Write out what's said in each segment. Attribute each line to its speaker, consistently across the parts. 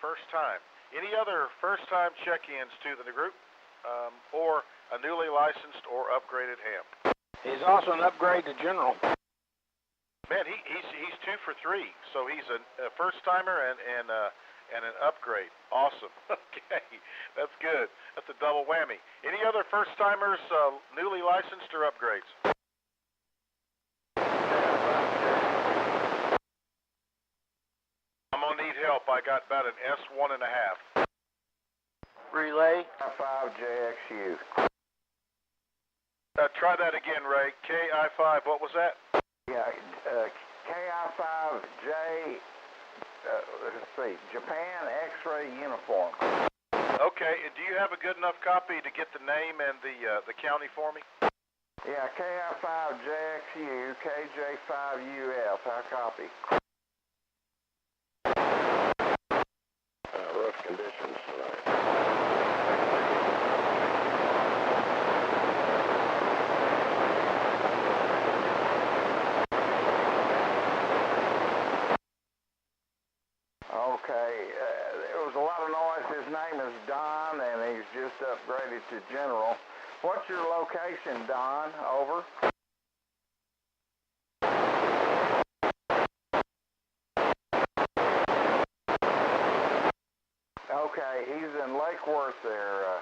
Speaker 1: first time. Any other first-time check-ins to the group, or a newly licensed or upgraded ham?
Speaker 2: He's also an upgrade to general.
Speaker 1: Man, he's 2 for 3, so he's a first-timer and an upgrade. Awesome. Okay, that's good. That's a double whammy. Any other first-timers, newly licensed or upgrades? I'm gonna need help. I got about an S1.5.
Speaker 2: Relay.
Speaker 3: KI5JXU.
Speaker 1: Try that again, Ray. KI5, what was that?
Speaker 3: Yeah, KI5J, let's see, Japan X-ray uniform.
Speaker 1: Okay, do you have a good enough copy to get the name and the county for me?
Speaker 3: Yeah, KI5JXU, KJ5UF, I copy. Rough conditions tonight. Okay, there was a lot of noise. His name is Don, and he's just upgraded to general. What's your location, Don? Over. Okay, he's in Lake Worth there,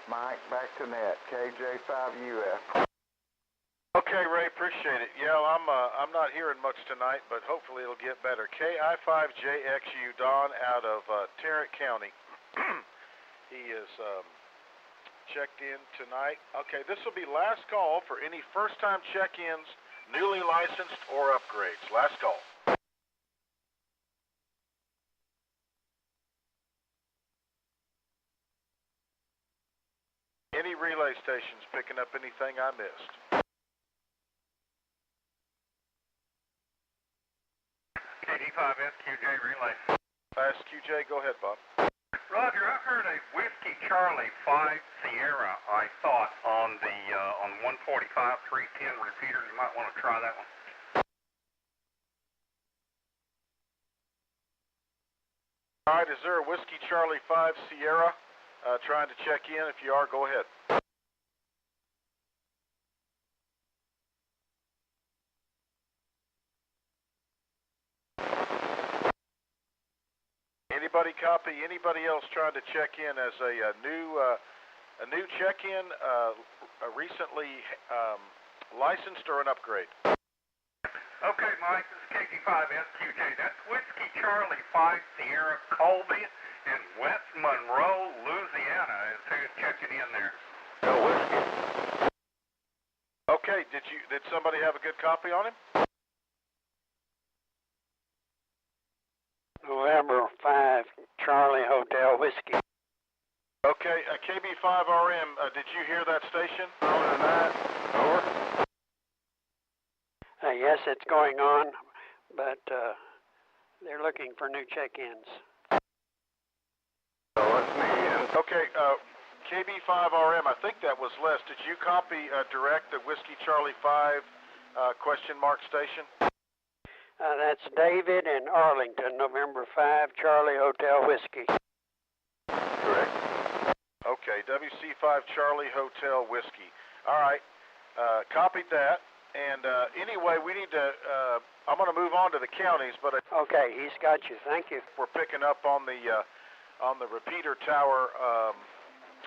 Speaker 3: Mike. Back to net, KJ5UF.
Speaker 1: Okay, Ray, appreciate it. Yeah, I'm not hearing much tonight, but hopefully it'll get better. KI5JXU, Don, out of Tarrant County. He is checked in tonight. Okay, this will be last call for any first-time check-ins, newly licensed or upgrades. Last call. Any relay stations picking up anything I missed?
Speaker 4: KD5SQJ relay.
Speaker 1: SQJ, go ahead, Bob.
Speaker 4: Roger, I heard a Whiskey Charlie 5 Sierra, I thought, on the on 145 310 repeater. You might want to try that one.
Speaker 1: All right, is there a Whiskey Charlie 5 Sierra trying to check in? If you are, go ahead. Anybody copy? Anybody else trying to check in as a new check-in, recently licensed or an upgrade?
Speaker 4: Okay, Mike, this is KG5SQJ. That's Whiskey Charlie 5 Sierra Colby in West Monroe, Louisiana is who's checking in there.
Speaker 3: No whiskey.
Speaker 1: Okay, did somebody have a good copy on him?
Speaker 2: November 5, Charlie Hotel Whiskey.
Speaker 1: Okay, KB5RM, did you hear that station? Over tonight. Over.
Speaker 2: Yes, it's going on, but they're looking for new check-ins.
Speaker 1: Okay, KB5RM, I think that was Les. Did you copy direct the Whiskey Charlie 5 question mark station?
Speaker 2: That's David in Arlington, November 5, Charlie Hotel Whiskey.
Speaker 1: Correct. Okay, WC5 Charlie Hotel Whiskey. All right, copied that. And anyway, we need to, I'm going to move on to the counties, but
Speaker 2: okay, he's got you. Thank you.
Speaker 1: We're picking up on the repeater tower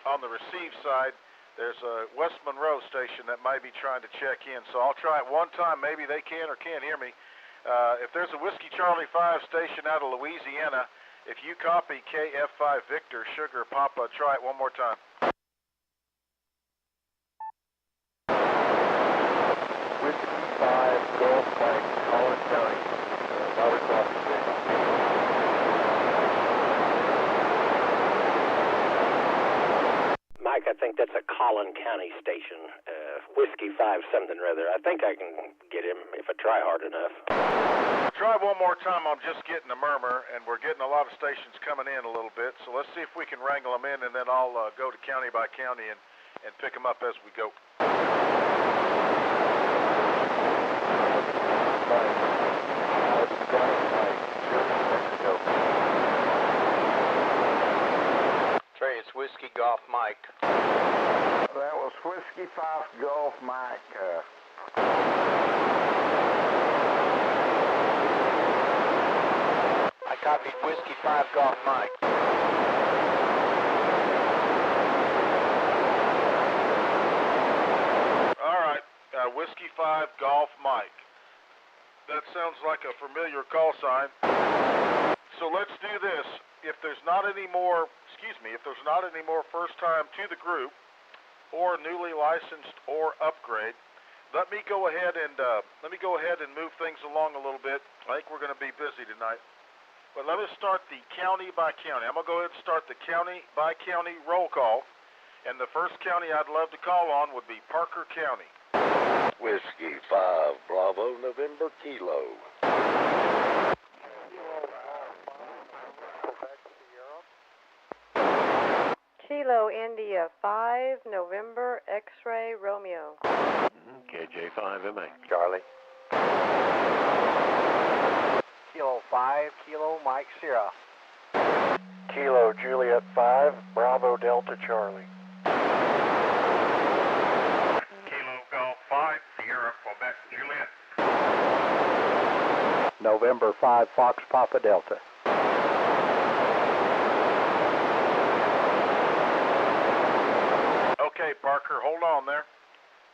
Speaker 1: on the receive side. There's a West Monroe station that might be trying to check in, so I'll try it one time. Maybe they can or can't hear me. If there's a Whiskey Charlie 5 station out of Louisiana, if you copy KF5 Victor Sugar Papa, try it one more time.
Speaker 3: Whiskey 5 Gulf Bank, Collins County, about across the station.
Speaker 5: Mike, I think that's a Collin County station. Whiskey 5 something or other. I think I can get him if I try hard enough.
Speaker 1: Try one more time. I'm just getting a murmur, and we're getting a lot of stations coming in a little bit. So let's see if we can wrangle them in, and then I'll go to county by county and pick them up as we go.
Speaker 6: Whiskey Golf Mike.
Speaker 3: That was Whiskey 5 Golf Mike.
Speaker 6: I copied Whiskey 5 Golf Mike.
Speaker 1: All right, Whiskey 5 Golf Mike. That sounds like a familiar call sign. So let's do this. If there's not any more, if there's not any more first time to the group, or newly licensed or upgrade, let me go ahead and move things along a little bit. I think we're going to be busy tonight. But let us start the county by county. I'm going to go ahead and start the county by county roll call. And the first county I'd love to call on would be Parker County.
Speaker 7: Whiskey 5 Bravo November Kilo.
Speaker 8: Kilo India 5 November X-Ray Romeo.
Speaker 7: KJ5MA.
Speaker 6: Charlie. Kilo 5 Kilo Mike Sierra.
Speaker 9: Kilo Juliet 5 Bravo Delta Charlie.
Speaker 4: Kilo Golf 5 Sierra Quebec Juliet.
Speaker 9: November 5 Fox Papa Delta.
Speaker 1: Okay, Parker, hold on there.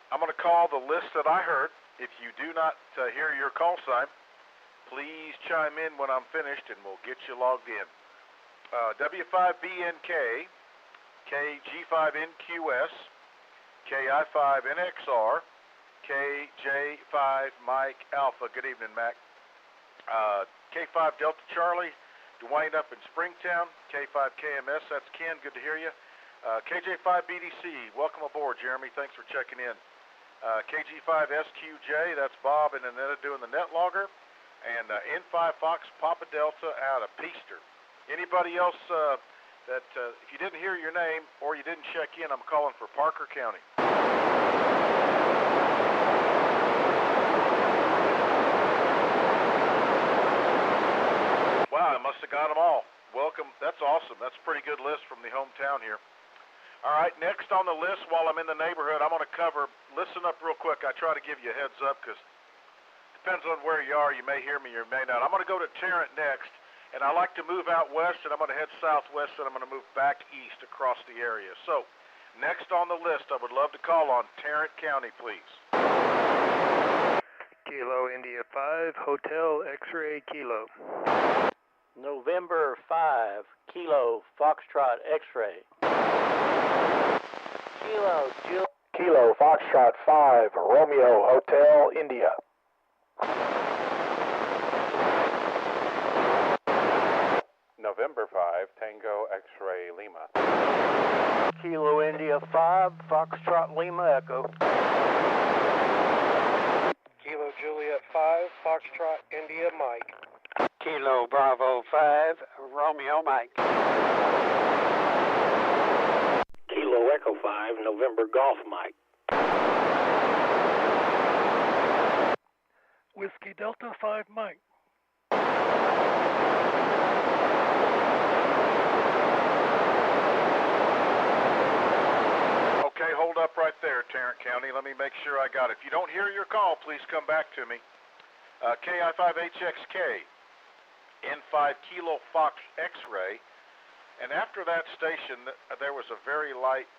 Speaker 1: I'm going to call the list that I heard. If you do not hear your call sign, please chime in when I'm finished and we'll get you logged in. W5BNK, KG5NQS, KI5NXR, KJ5 Mike Alpha. Good evening, Mac. K5 Delta Charlie, Dwayne up in Springtown, K5 KMS, that's Ken, good to hear you. KJ5 BDC, welcome aboard, Jeremy, thanks for checking in. KG5 SQJ, that's Bob and Annetta doing the net logger. And N5 Fox Papa Delta out of Peaster. Anybody else that, if you didn't hear your name or you didn't check in, I'm calling for Parker County. Wow, I must have got them all. Welcome, that's awesome. That's a pretty good list from the hometown here. All right, next on the list while I'm in the neighborhood, I'm going to cover, listen up real quick. I try to give you a heads up because it depends on where you are. You may hear me or you may not. I'm going to go to Tarrant next, and I like to move out west, and I'm going to head southwest, and I'm going to move back east across the area. So, next on the list, I would love to call on Tarrant County, please.
Speaker 9: Kilo India 5 Hotel X-Ray Kilo.
Speaker 2: November 5 Kilo Foxtrot X-Ray.
Speaker 9: Kilo Foxtrot 5 Romeo Hotel India.
Speaker 10: November 5 Tango X-Ray Lima.
Speaker 2: Kilo India 5 Foxtrot Lima Echo.
Speaker 9: Kilo Juliet 5 Foxtrot India Mike.
Speaker 2: Kilo Bravo 5 Romeo Mike.
Speaker 5: Kilo Echo 5 November Golf Mike.
Speaker 9: Whiskey Delta 5 Mike.
Speaker 1: Okay, hold up right there, Tarrant County. Let me make sure I got it. If you don't hear your call, please come back to me. KI5HXK, N5 Kilo Fox X-Ray. And after that station, there was a very light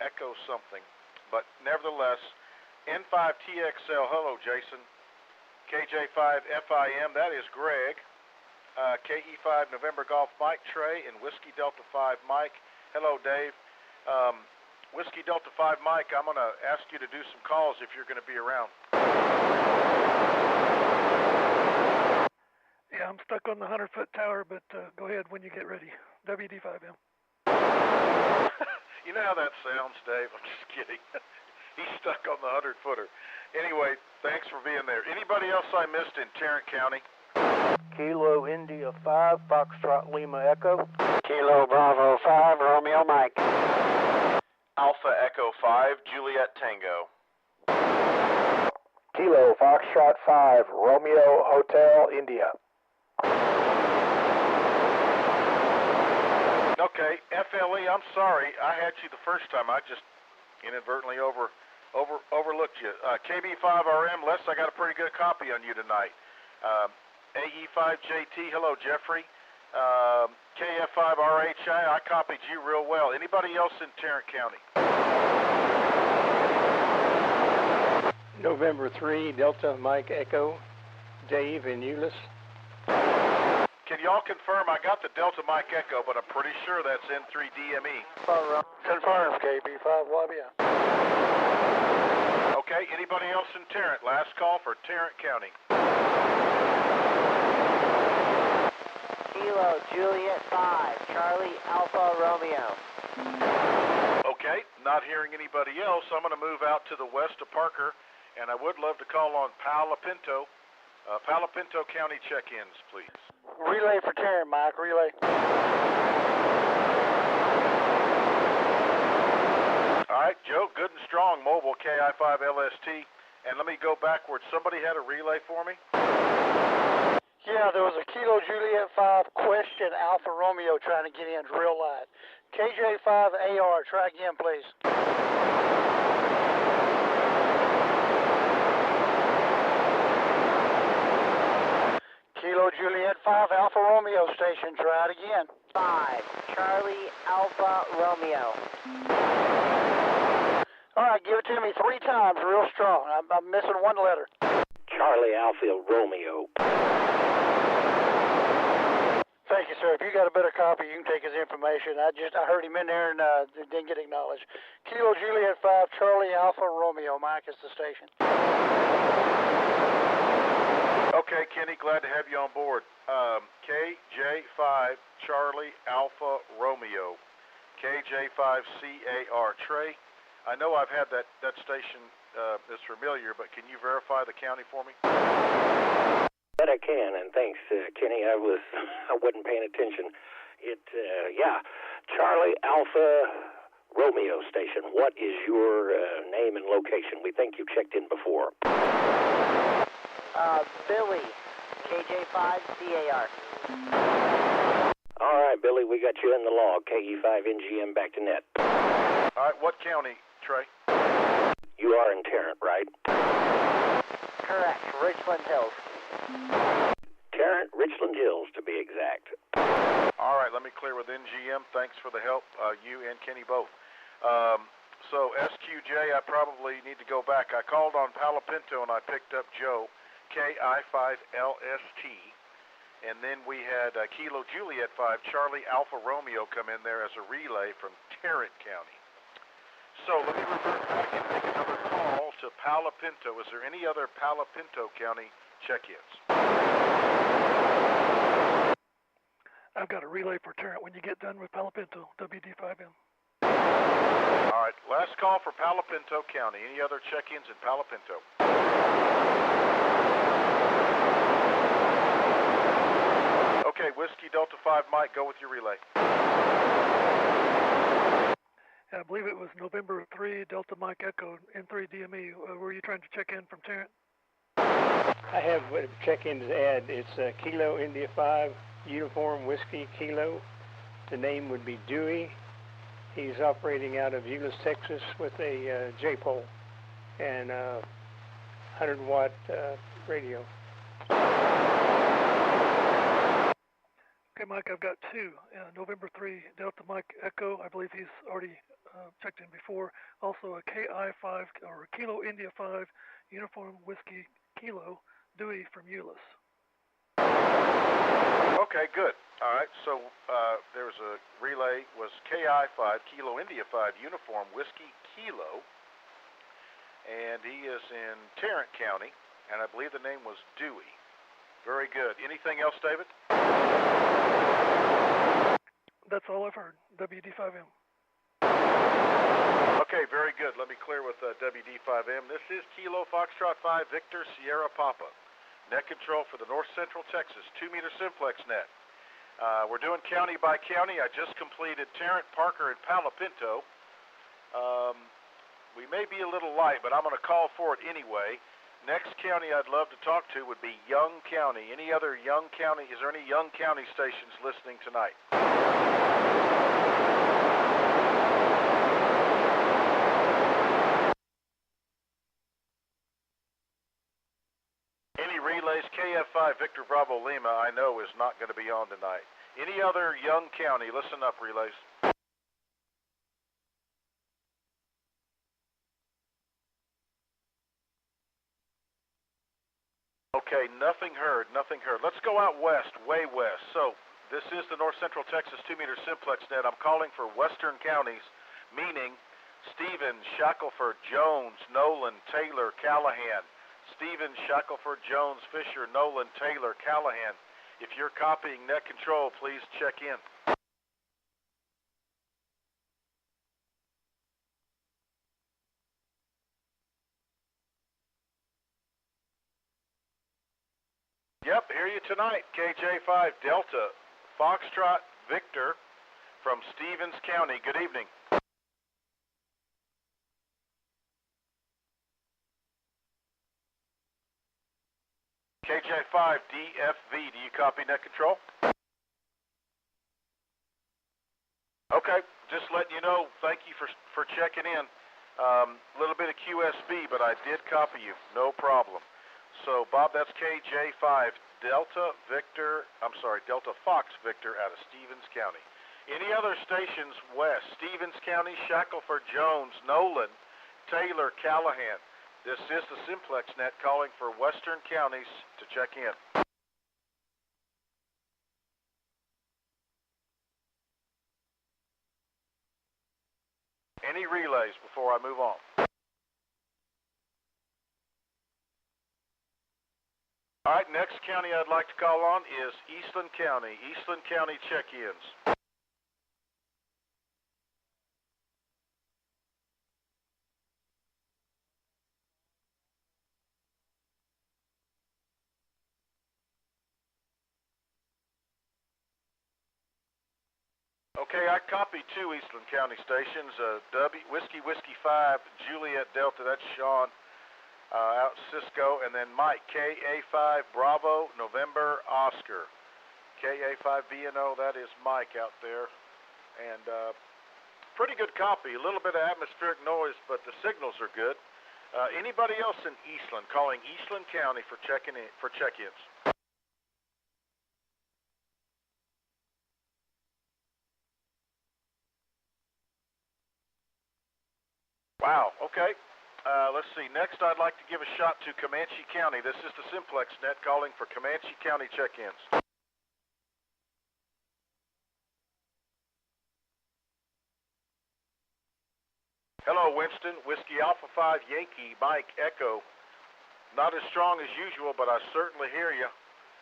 Speaker 1: echo something. But nevertheless, N5TXL, hello, Jason. KJ5FIM, that is Greg. KE5 November Golf Mike Trey and Whiskey Delta 5 Mike. Hello, Dave. Whiskey Delta 5 Mike, I'm going to ask you to do some calls if you're going to be around.
Speaker 9: Yeah, I'm stuck on the 100-foot tower, but go ahead when you get ready. WD5M.
Speaker 1: You know how that sounds, Dave. I'm just kidding. He's stuck on the 100-footer. Anyway, thanks for being there. Anybody else I missed in Tarrant County?
Speaker 2: Kilo India 5 Foxtrot Lima Echo. Kilo Bravo 5 Romeo Mike.
Speaker 6: Alpha Echo 5 Juliet Tango.
Speaker 9: Kilo Foxtrot 5 Romeo Hotel India.
Speaker 1: Okay, FLE, I'm sorry. I had you the first time. I just inadvertently overlooked you. KB5RM, Les, I got a pretty good copy on you tonight. AE5JT, hello, Jeffrey. KF5RHI, I copied you real well. Anybody else in Tarrant County?
Speaker 2: November 3, Delta Mike Echo, Dave in Euless.
Speaker 1: Can y'all confirm? I got the Delta Mike Echo, but I'm pretty sure that's N3DME.
Speaker 2: Confirm, KB5YBI.
Speaker 1: Okay, anybody else in Tarrant? Last call for Tarrant County.
Speaker 6: Kilo Juliet 5, Charlie Alpha Romeo.
Speaker 1: Okay, not hearing anybody else. I'm going to move out to the west of Parker, and I would love to call on Palo Pinto. Palo Pinto County check-ins, please.
Speaker 2: Relay for Tarrant, Mike, relay.
Speaker 1: All right, Joe, good and strong, mobile KI5LST. And let me go backwards. Somebody had a relay for me?
Speaker 2: Yeah, there was a Kilo Juliet 5 question Alpha Romeo trying to get in, real light. KJ5AR, try again, please. Kilo Juliet 5 Alpha Romeo station, try it again.
Speaker 6: 5, Charlie Alpha Romeo.
Speaker 2: All right, give it to me 3 times, real strong. I'm missing one letter.
Speaker 5: Charlie Alpha Romeo.
Speaker 2: Thank you, sir. If you got a better copy, you can take his information. I heard him in there and didn't get acknowledged. Kilo Juliet 5 Charlie Alpha Romeo. Mike is the station.
Speaker 1: Okay, Kenny, glad to have you on board. KJ5 Charlie Alpha Romeo. KJ5CAR. Trey, I know I've had that station is familiar, but can you verify the county for me?
Speaker 5: But I can, and thanks, Kenny. I wasn't paying attention. Charlie Alpha Romeo station. What is your name and location? We think you've checked in before.
Speaker 6: Billy, KJ5CAR.
Speaker 5: All right, Billy, we got you in the log. KE5NGM back to net.
Speaker 1: All right, what county, Trey?
Speaker 5: You are in Tarrant, right?
Speaker 6: Correct, Richland Hills.
Speaker 5: Tarrant, Richland Hills, to be exact.
Speaker 1: All right, let me clear with NGM. Thanks for the help, you and Kenny both. So SQJ, I probably need to go back. I called on Palo Pinto and I picked up Joe, KI5LST, and then we had Kilo Juliet 5 Charlie Alpha Romeo come in there as a relay from Tarrant County. So let me revert back and make another call to Palo Pinto. Is there any other Palo Pinto County check-ins?
Speaker 9: I've got a relay for Tarrant when you get done with Palo Pinto, WD5M.
Speaker 1: All right, last call for Palo Pinto County. Any other check-ins in Palo Pinto? Okay, Whiskey Delta 5 Mike, go with your relay.
Speaker 9: I believe it was November 3, Delta Mike Echo, N3DME. Were you trying to check in from Tarrant?
Speaker 2: I have a check-in to add. It's Kilo India 5 Uniform Whiskey Kilo. The name would be Dewey. He's operating out of Euless, Texas with a J-pole and 100-watt radio.
Speaker 9: Okay, Mike, I've got 2. November 3, Delta Mike Echo. I believe he's already checked in before. Also a KI5 or Kilo India 5 Uniform Whiskey Kilo Dewey from Euless.
Speaker 1: Okay, good. All right, so there's a relay, was KI5, Kilo India 5, Uniform Whiskey Kilo, and he is in Tarrant County, and I believe the name was Dewey. Very good. Anything else, David?
Speaker 9: That's all I've heard. WD5M.
Speaker 1: Okay, very good. Let me clear with WD5M. This is Kilo Foxtrot 5 Victor Sierra Papa. Net control for the North Central Texas 2-meter Simplex net. We're doing county by county. I just completed Tarrant, Parker, and Palo Pinto. We may be a little light, but I'm going to call for it anyway. Next county I'd love to talk to would be Young County. Any other Young County? Is there any Young County stations listening tonight? Young County. Listen up, relays. Okay, nothing heard, nothing heard. Let's go out west, way west. So, this is the North Central Texas 2-meter simplex net. I'm calling for western counties, meaning Stevens, Shackelford, Jones, Nolan, Taylor, Callahan. Stevens, Shackelford, Jones, Fisher, Nolan, Taylor, Callahan. If you're copying net control, please check in. Yep, hear you tonight. KJ5 Delta, Foxtrot Victor from Stevens County. Good evening. KJ5 DFV, do you copy net control? Okay, just letting you know, thank you for checking in. A little bit of QSB, but I did copy you, no problem. So, Bob, that's KJ5 Delta Fox Victor out of Stevens County. Any other stations west? Stevens County, Shackelford, Jones, Nolan, Taylor, Callahan. This is the Simplex net calling for western counties to check in. Any relays before I move on? All right, next county I'd like to call on is Eastland County. Eastland County check-ins. Okay, I copied 2 Eastland County stations. Whiskey 5, Juliet Delta, that's Sean. Out Cisco, and then Mike, KA5 Bravo November Oscar. KA5 BNO, that is Mike out there. And pretty good copy, a little bit of atmospheric noise, but the signals are good. Anybody else in Eastland, calling Eastland County for check-ins? Wow, okay. Let's see. Next, I'd like to give a shot to Comanche County. This is the Simplex net calling for Comanche County check-ins. Hello, Winston. Whiskey Alpha 5 Yankee Mike Echo. Not as strong as usual, but I certainly hear you.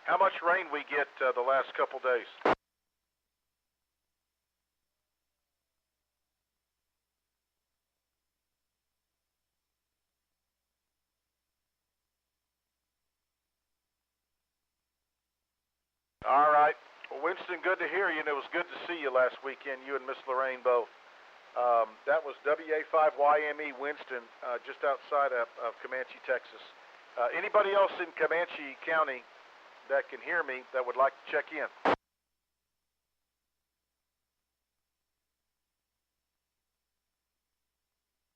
Speaker 1: How much rain we get the last couple days? All right. Well, Winston, good to hear you, and it was good to see you last weekend, you and Miss Lorraine both. That was WA5YME Winston, just outside of Comanche, Texas. Anybody else in Comanche County that can hear me that would like to check in?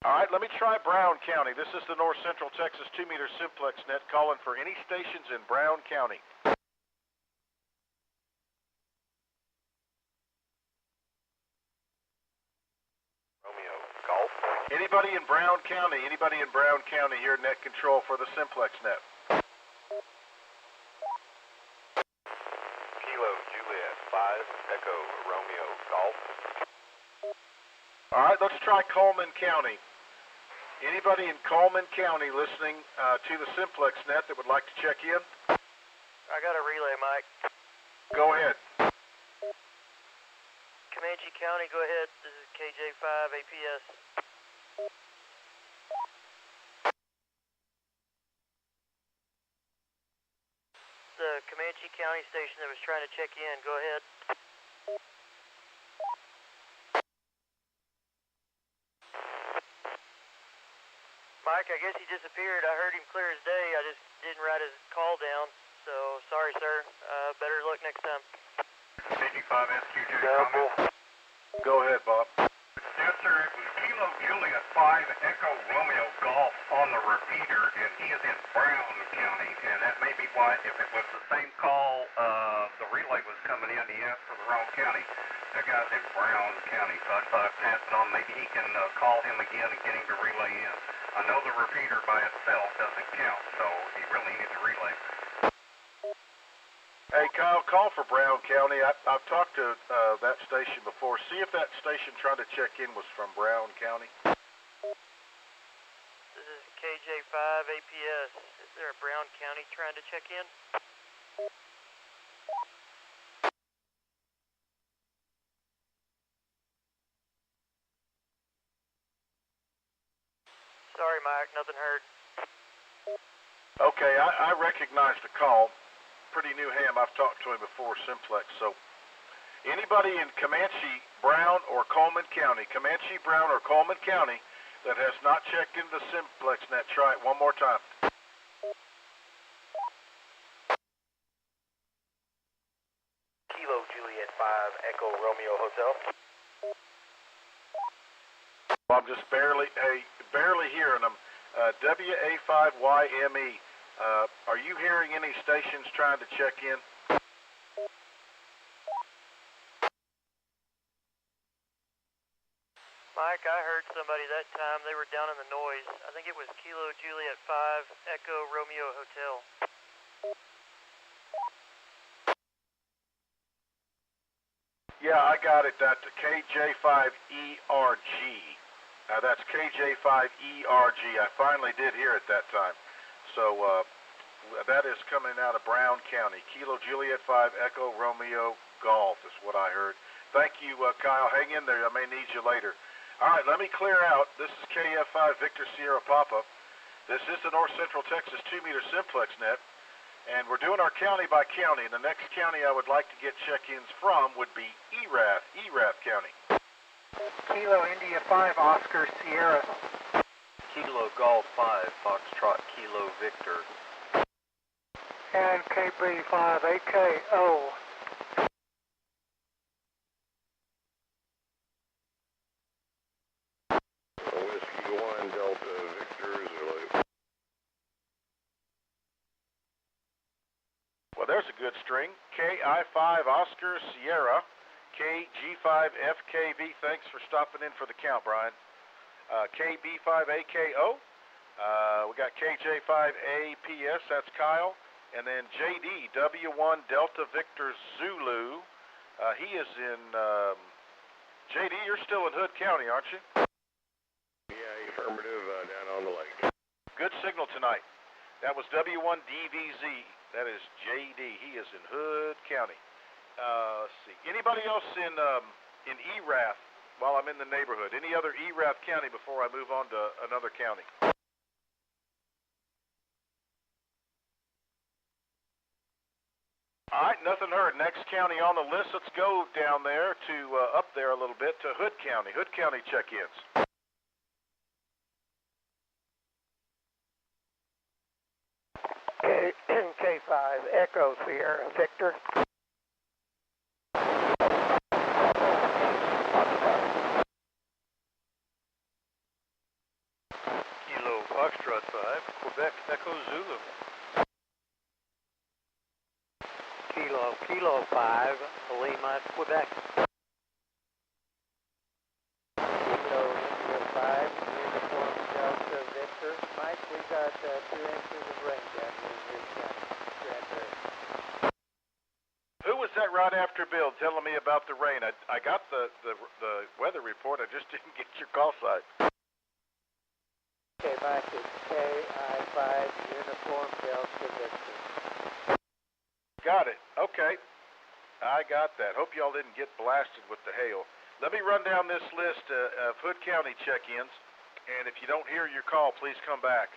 Speaker 1: All right, let me try Brown County. This is the North Central Texas 2-meter simplex net calling for any stations in Brown County. Anybody in Brown County? Anybody in Brown County here net control for the Simplex net?
Speaker 11: Kilo Juliet 5 Echo Romeo Golf.
Speaker 1: All right, let's try Coleman County. Anybody in Coleman County listening to the Simplex net that would like to check in?
Speaker 12: I got a relay, Mike.
Speaker 1: Go ahead.
Speaker 12: Comanche County, go ahead. This is KJ5 APS. The Comanche County station that was trying to check in, go ahead. Mike, I guess he disappeared. I heard him clear as day. I just didn't write his call down. So, sorry, sir. Better luck next time.
Speaker 4: KG5SQJ
Speaker 1: comment. Go ahead, Bob.
Speaker 4: Yes, sir. It was Kilo Juliet 5 Echo Romeo Golf on the repeater, and he is in Brown County. And that may be why, if it was the same call, the relay was coming in, he asked for the wrong county. That guy's in Brown County, so I thought I'd pass it on. Maybe he can call him again and get him to relay in. I know the repeater by itself doesn't count, so he really needs a relay.
Speaker 1: Hey, Kyle, call for Brown County. I've talked to that station before. See if that station trying to check in was from Brown County.
Speaker 12: This is KJ5 APS. Is there a Brown County trying to check in? Sorry, Mike, nothing heard.
Speaker 1: Okay, I recognize the call. Pretty new ham. I've talked to him before, Simplex. So anybody in Comanche, Brown, or Coleman County, Comanche, Brown, or Coleman County that has not checked into the Simplex net, try it one more time.
Speaker 11: Kilo Juliet 5 Echo Romeo Hotel.
Speaker 1: I'm just barely hearing them. WA5YME. Are you hearing any stations trying to check in?
Speaker 12: Mike, I heard somebody that time. They were down in the noise. I think it was Kilo Juliet 5 Echo Romeo Hotel.
Speaker 1: Yeah, I got it. That's KJ5ERG. That's KJ5ERG. I finally did hear it that time. So that is coming out of Brown County. Kilo Juliet 5 Echo Romeo Golf is what I heard. Thank you, Kyle. Hang in there. I may need you later. All right, let me clear out. This is KF5 Victor Sierra Papa. This is the North Central Texas 2-meter Simplex net, and we're doing our county by county. And the next county I would like to get check-ins from would be Erath County.
Speaker 6: Kilo India 5 Oscar Sierra.
Speaker 11: Kilo Golf 5 Foxtrot Kilo Victor.
Speaker 6: And KB5 AKO.
Speaker 7: Whiskey 1 Delta Victor Zulu.
Speaker 1: Well, there's a good string. KI5 Oscar Sierra. KG5FKV. Thanks for stopping in for the count, Brian. KB5AKO. We got KJ5APS. That's Kyle. And then JD W1 Delta Victor Zulu. He is in... JD, you're still in Hood County, aren't you?
Speaker 7: Yeah, affirmative, down on the lake.
Speaker 1: Good signal tonight. That was W1DVZ. That is JD. He is in Hood County. Let's see. Anybody else in Erath while I'm in the neighborhood? Any other Erath County before I move on to another county? All right, nothing heard. Next county on the list. Let's go down there to up there a little bit to Hood County. Hood County check-ins.
Speaker 6: K5 Echo Sierra Victor.
Speaker 11: Kilo Foxtrot 5 Quebec Echo Zulu.
Speaker 6: Kilo 5 Lima Quebec. Kilo India 5 Uniform Delta Victor. Mike, we got 2 inches of rain down here in Ridge County. Granbury.
Speaker 1: Who was that right after Bill telling me about the rain? I got the weather report. I just didn't get your call sign.
Speaker 6: Okay, Mike, it's KI5 Uniform Delta Victor.
Speaker 1: Got it. Okay. I got that. Hope y'all didn't get blasted with the hail. Let me run down this list of Hood County check-ins, and if you don't hear your call, please come back.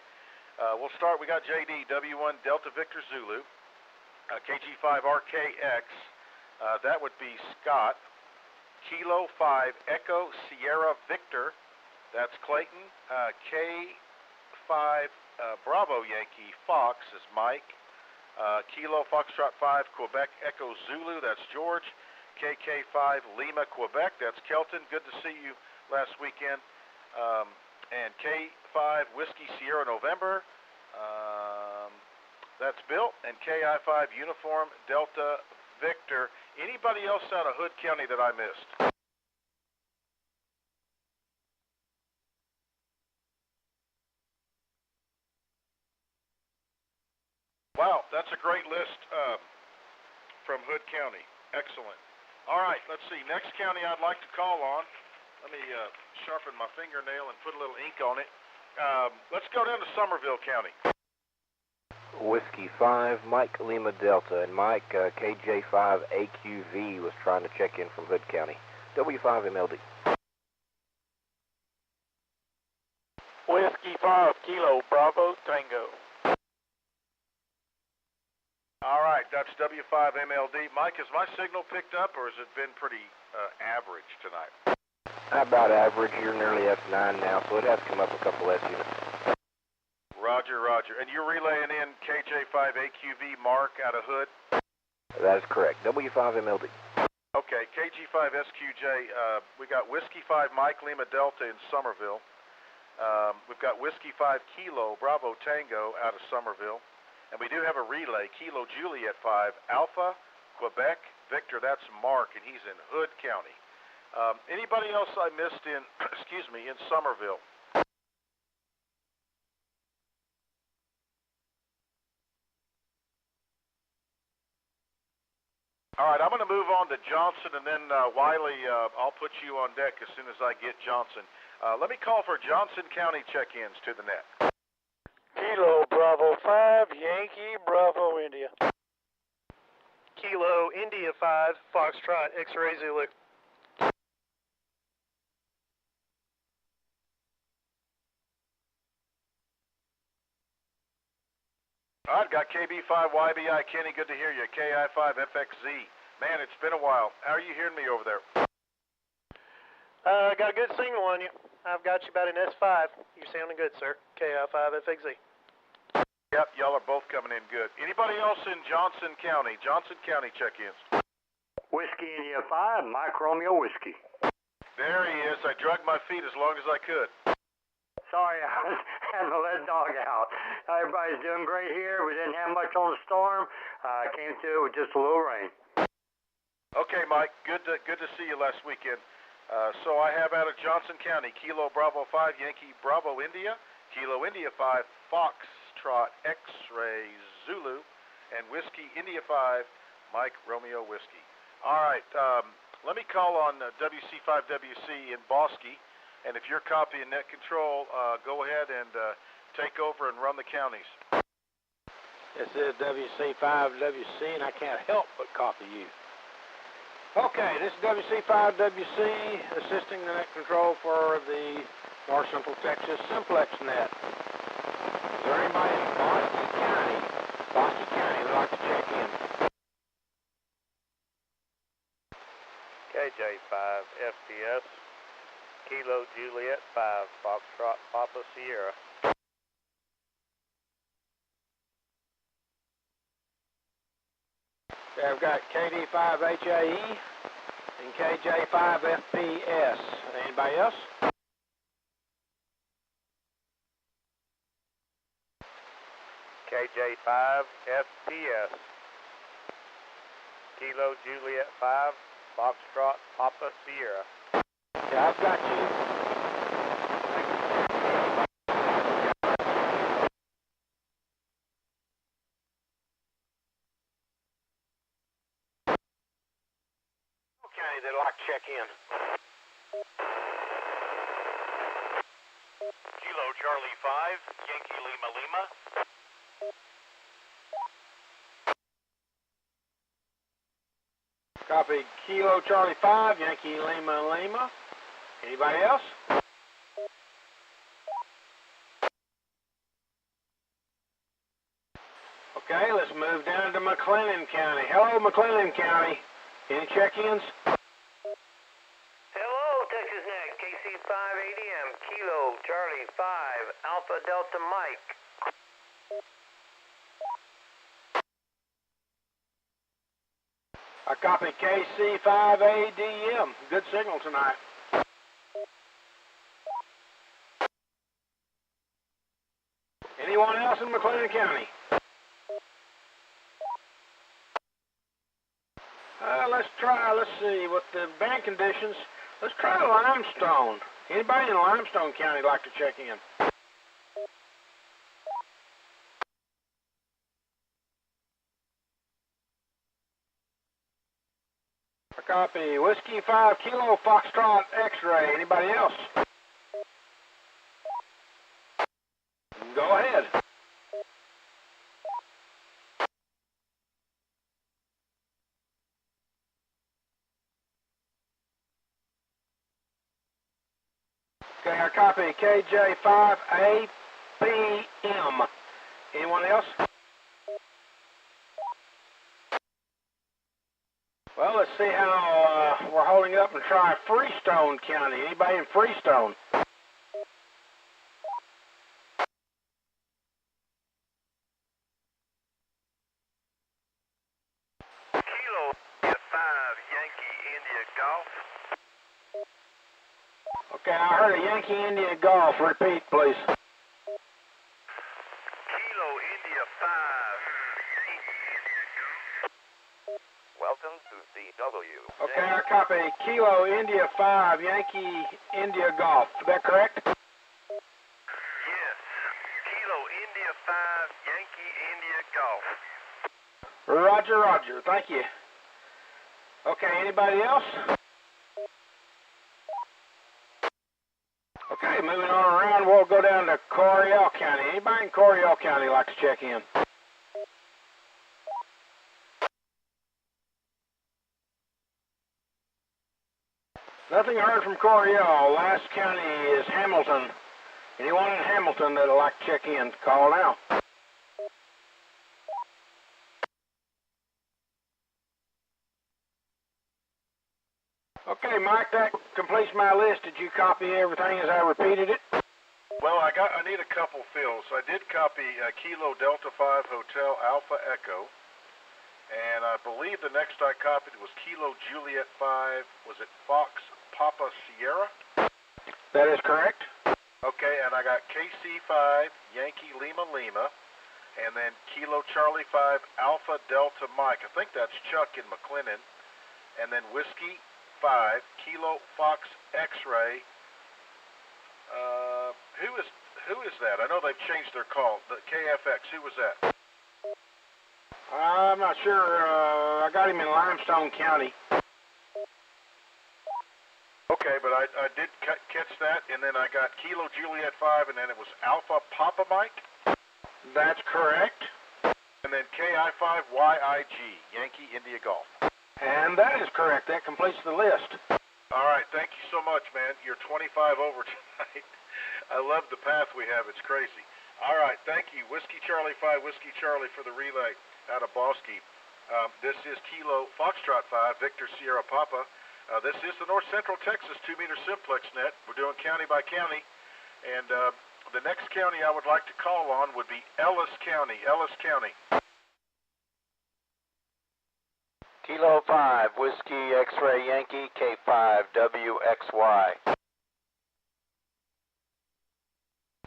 Speaker 1: We'll start. We got JD, W1 Delta Victor Zulu, KG5RKX. That would be Scott. Kilo 5 Echo Sierra Victor. That's Clayton. K5 Bravo Yankee Fox is Mike. Kilo Foxtrot 5 Quebec Echo Zulu. That's George. KK5 Lima Quebec. That's Kelton. Good to see you last weekend. And K5 Whiskey Sierra November. That's Bill. And KI5 Uniform Delta Victor. Anybody else out of Hood County that I missed? Wow, that's a great list from Hood County. Excellent. All right, let's see. Next county I'd like to call on. Let me sharpen my fingernail and put a little ink on it. Let's go down to Somerville County.
Speaker 5: Whiskey 5, Mike Lima Delta, and Mike, KJ5AQV was trying to check in from Hood County. W5MLD.
Speaker 6: Whiskey 5, Kilo, Bravo, Tango.
Speaker 1: All right, that's W5MLD. Mike, has my signal picked up, or has it been pretty average tonight?
Speaker 5: About average. You're nearly F9 now, so it has come up a couple S units.
Speaker 1: Roger, roger. And you're relaying in KJ5AQV Mark out of Hood?
Speaker 5: That is correct. W5MLD.
Speaker 1: Okay, KG5SQJ, we got Whiskey 5 Mike Lima Delta in Somerville. We've got Whiskey 5 Kilo Bravo Tango out of Somerville. And we do have a relay, Kilo Juliet 5 Alpha Quebec Victor. That's Mark, and he's in Hood County. Anybody else I missed in, excuse me, in Somerville? All right, I'm going to move on to Johnson, and then Wiley, I'll put you on deck as soon as I get Johnson. Let me call for Johnson County check-ins to the net.
Speaker 6: Kilo, Bravo 5, Yankee, Bravo, India.
Speaker 12: Kilo, India 5, Foxtrot, X-Ray Zulu.
Speaker 1: All right, got KB5YBI. Kenny, good to hear you. KI5FXZ. Man, it's been a while. How are you hearing me over there?
Speaker 12: Got a good signal on you. I've got you about an S5. You're sounding good, sir. KI5FXZ.
Speaker 1: Yep, y'all are both coming in good. Anybody else in Johnson County? Johnson County check-ins.
Speaker 13: Whiskey India 5, Mike Romeo Whiskey.
Speaker 1: There he is. I dragged my feet as long as I could.
Speaker 13: Sorry, I was having to let dog out. Everybody's doing great here. We didn't have much on the storm. Came to it with just a little rain.
Speaker 1: Okay, Mike. Good to see you last weekend. So I have out of Johnson County, Kilo Bravo 5, Yankee Bravo India, Kilo India 5, Foxtrot X-Ray Zulu, and Whiskey India 5, Mike Romeo Whiskey. All right, let me call on WC5WC in Bosque, and if you're copying net control, go ahead and take over and run the counties.
Speaker 14: This is WC5WC, and I can't help but copy you. Okay, this is WC5WC assisting the net control for the North Central Texas Simplex net. Is there anybody in Bosque County would like to check in?
Speaker 6: KJ5 FPS, Kilo Juliet 5, Foxtrot Papa Sierra.
Speaker 14: Okay, I've got KD5HAE and KJ5FPS. Anybody else?
Speaker 6: KJ5 FPS, Kilo Juliet 5, Foxtrot Papa Sierra.
Speaker 14: Okay, I've got you. Okay, they'd like to check in.
Speaker 15: Kilo Charlie 5, Yankee Lima Lima.
Speaker 14: Copy. Kilo Charlie 5, Yankee Lima Lima. Anybody else? Okay, let's move down to McLennan County. Hello, McLennan County. Any check-ins?
Speaker 16: Hello, TexasNet, KC5ADM, Kilo Charlie 5, Alpha Delta Mike.
Speaker 14: I copy KC5ADM. Good signal tonight. Anyone else in McLennan County? see, with the band conditions, let's try Limestone. Anybody in Limestone County like to check in? Copy. Whiskey 5 Kilo Foxtrot X-ray. Anybody else? Go ahead. Okay, I copy. KJ5APM. Anyone else? Well, let's see how we're holding up and try Freestone County. Anybody in Freestone?
Speaker 15: Kilo 5 Yankee India Golf.
Speaker 14: Okay, I heard a Yankee India Golf. Repeat, please.
Speaker 15: Kilo India 5.
Speaker 16: Welcome to CW.
Speaker 14: Okay, I copy. Kilo India 5 Yankee India Golf. Is that correct?
Speaker 15: Yes. Kilo India 5 Yankee India Golf.
Speaker 14: Roger, roger. Thank you. Okay, anybody else? Okay, moving on around, we'll go down to Coryell County. Anybody in Coryell County like to check in? Nothing heard from Coryell. Last county is Hamilton. Anyone in Hamilton that'd like to check in, call now. Okay, Mike, that completes my list. Did you copy everything as I repeated it?
Speaker 1: Well, I need a couple fills. I did copy Kilo Delta 5 Hotel Alpha Echo, and I believe the next I copied was Kilo Juliet 5. Was it Fox Papa Sierra?
Speaker 14: That is correct.
Speaker 1: Okay, and I got KC5 Yankee Lima Lima, and then Kilo Charlie 5 Alpha Delta Mike. I think that's Chuck in McLennan, and then Whiskey 5 Kilo Fox X-ray. Who is that? I know they've changed their call. The KFX. Who was that?
Speaker 14: I'm not sure. I got him in Limestone County.
Speaker 1: Okay, but I did catch that, and then I got Kilo Juliet 5, and then it was Alpha Papa Mike?
Speaker 14: That's correct.
Speaker 1: And then KI5YIG, Yankee India Golf.
Speaker 14: And that is correct. That completes the list.
Speaker 1: All right, thank you so much, man. You're 25 over tonight. I love the path we have. It's crazy. All right, thank you. Whiskey Charlie 5, Whiskey Charlie for the relay out of Bosque. This is Kilo Foxtrot 5, Victor Sierra Papa. This is the North Central Texas 2-meter Simplex net. We're doing county by county. And the next county I would like to call on would be Ellis County. Ellis County.
Speaker 11: Kilo 5, Whiskey X-Ray Yankee, K5WXY.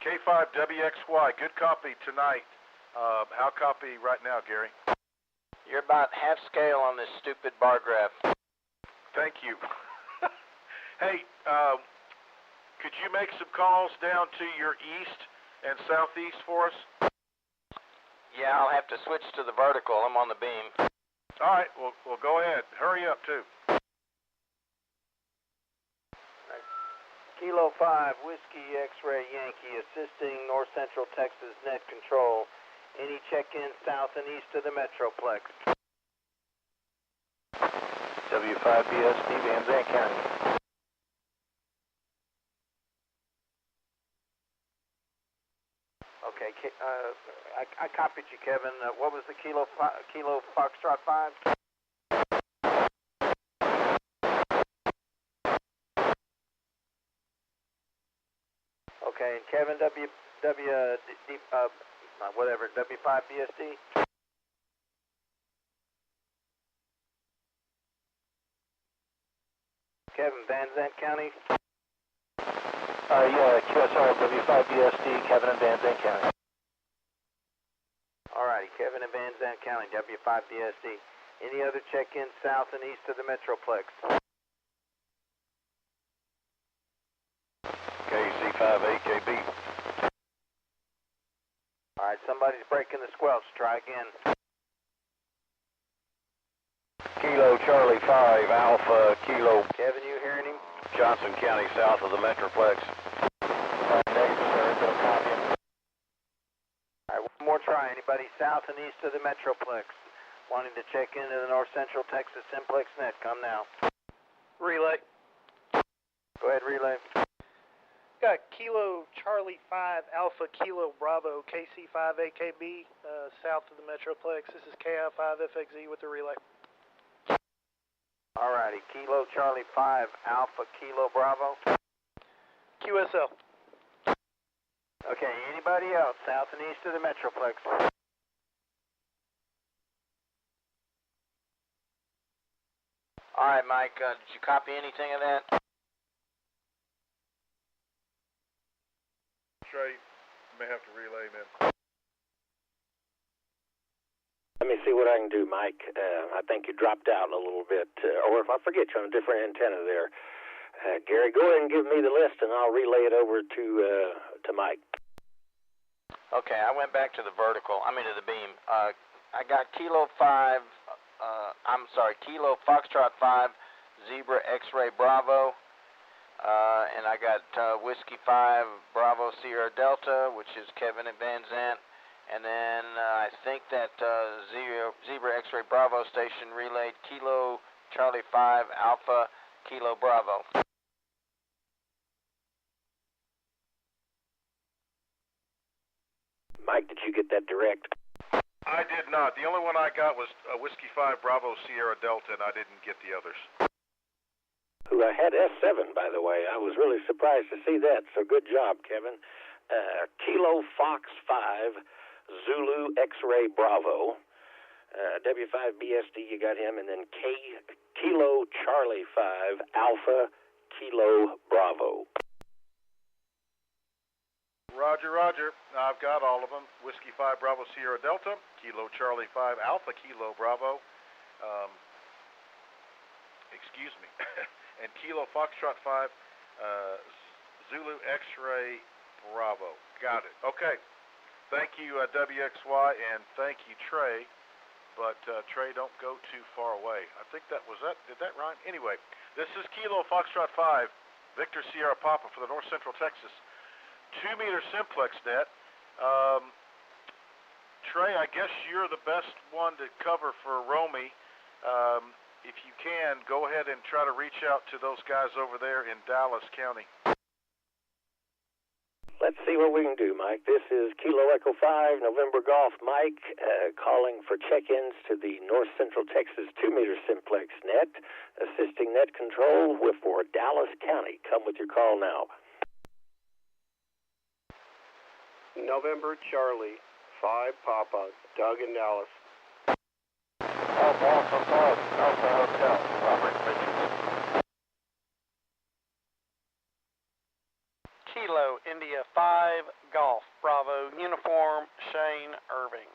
Speaker 1: K5WXY, good copy tonight. How copy right now, Gary?
Speaker 11: You're about half scale on this stupid bar graph.
Speaker 1: Thank you. Hey, could you make some calls down to your east and southeast for us?
Speaker 11: Yeah, I'll have to switch to the vertical. I'm on the beam.
Speaker 1: All right, well go ahead. Hurry up, too.
Speaker 6: Kilo 5, Whiskey X-Ray Yankee, assisting North Central Texas net control. Any check-in south and east of the Metroplex.
Speaker 11: W5BSD, Van Zandt County.
Speaker 6: Okay, I copied you, Kevin. What was the Kilo Foxtrot 5? Okay, and Kevin, W5BSD. Kevin, Van Zandt County.
Speaker 11: Yeah, QSR W5BSD, Kevin and Van Zandt County.
Speaker 6: Alrighty, Kevin and Van Zandt County, W5BSD.
Speaker 14: Any other check-in south and east of the Metroplex?
Speaker 1: KC58KB.
Speaker 14: All right, somebody's breaking the squelch. Try again.
Speaker 1: Kilo Charlie 5 Alpha Kilo.
Speaker 14: Kevin, you hearing him?
Speaker 1: Johnson County south of the Metroplex.
Speaker 14: Negative, sir. Don't copy him. All right, one more try. Anybody south and east of the Metroplex wanting to check into the North Central Texas Simplex net? Come now.
Speaker 6: Relay.
Speaker 14: Go ahead, relay.
Speaker 6: Got Kilo Charlie 5 Alpha Kilo Bravo KC5AKB south of the Metroplex. This is KI5FXZ with the relay.
Speaker 14: All righty, Kilo Charlie 5 Alpha Kilo Bravo.
Speaker 6: QSL.
Speaker 14: Okay, anybody else south and east of the Metroplex? All right, Mike, did you copy anything of that?
Speaker 1: Trey, may have to relay, man.
Speaker 5: Let me see what I can do, Mike. I think you dropped out a little bit, or if I forget you on a different antenna there. Gary, go ahead and give me the list, and I'll relay it over to Mike.
Speaker 14: Okay, I went back to the vertical. I mean to the beam. I got Kilo 5. Kilo Foxtrot 5 Zebra X-Ray Bravo. And I got Whiskey 5 Bravo Sierra Delta, which is Kevin at Van Zant. And then I think that Zebra X-Ray Bravo station relayed Kilo Charlie 5 Alpha Kilo Bravo.
Speaker 5: Mike, did you get that direct?
Speaker 1: I did not. The only one I got was Whiskey 5 Bravo Sierra Delta, and I didn't get the others.
Speaker 5: Who I had S7, by the way. I was really surprised to see that, so good job, Kevin. Kilo Fox 5 Zulu X-Ray Bravo. W5BSD, you got him, and then Kilo Charlie 5 Alpha Kilo Bravo.
Speaker 1: Roger, roger. I've got all of them. Whiskey 5 Bravo Sierra Delta, Kilo Charlie 5 Alpha Kilo Bravo, excuse me, and Kilo Foxtrot 5 Zulu X-Ray Bravo. Got it. Okay. Thank you, WXY, and thank you, Trey. But Trey, don't go too far away. I think that was that. Did that rhyme? Anyway, this is Kilo Foxtrot 5 Victor Sierra Papa for the North Central Texas 2-meter simplex net. Trey, I guess you're the best one to cover for Romy. If you can, go ahead and try to reach out to those guys over there in Dallas County.
Speaker 5: Let's see what we can do, Mike. This is Kilo Echo 5, November Golf, Mike, calling for check-ins to the North Central Texas 2-meter simplex net, assisting net control for Dallas County. Come with your call now.
Speaker 17: November Charlie 5 Papa, Doug in Dallas.
Speaker 14: Alpha Hotel, Robert Richards.
Speaker 6: Kilo India 5 Golf Bravo Uniform Shane Irving.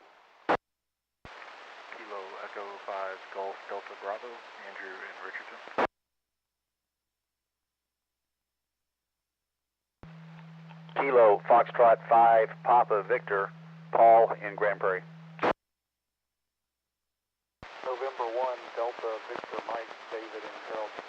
Speaker 11: Kilo Echo 5 Golf Delta Bravo, Andrew in Richardson.
Speaker 18: Kilo Foxtrot 5 Papa Victor, Paul in Grand Prairie.
Speaker 11: November 1 Delta Victor Mike, David in Carrollton.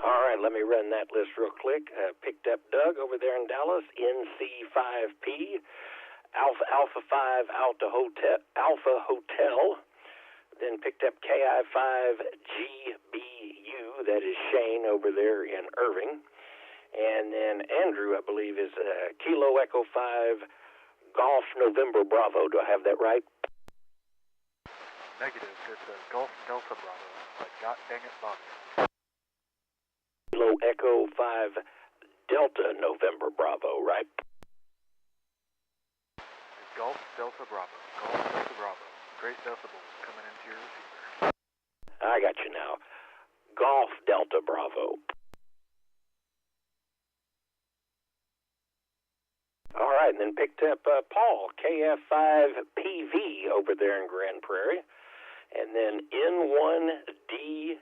Speaker 5: All right, let me run that list real quick. Picked up Doug over there in Dallas, NC5P. Alpha 5 Alpha Hotel, then picked up KI5GBU, that is Shane over there in Irving, and then Andrew, I believe, is Kilo Echo 5 Golf November Bravo. Do I have that right?
Speaker 11: Negative, it's Golf Delta Bravo, like God dang it, Bobby.
Speaker 5: Kilo Echo 5 Delta November Bravo, right?
Speaker 11: Golf Delta Bravo. Golf Delta Bravo. Great decibels coming into your receiver.
Speaker 5: I got you now. Golf Delta Bravo. All right, and then picked up Paul, KF5PV over there in Grand Prairie. And then N1DVM.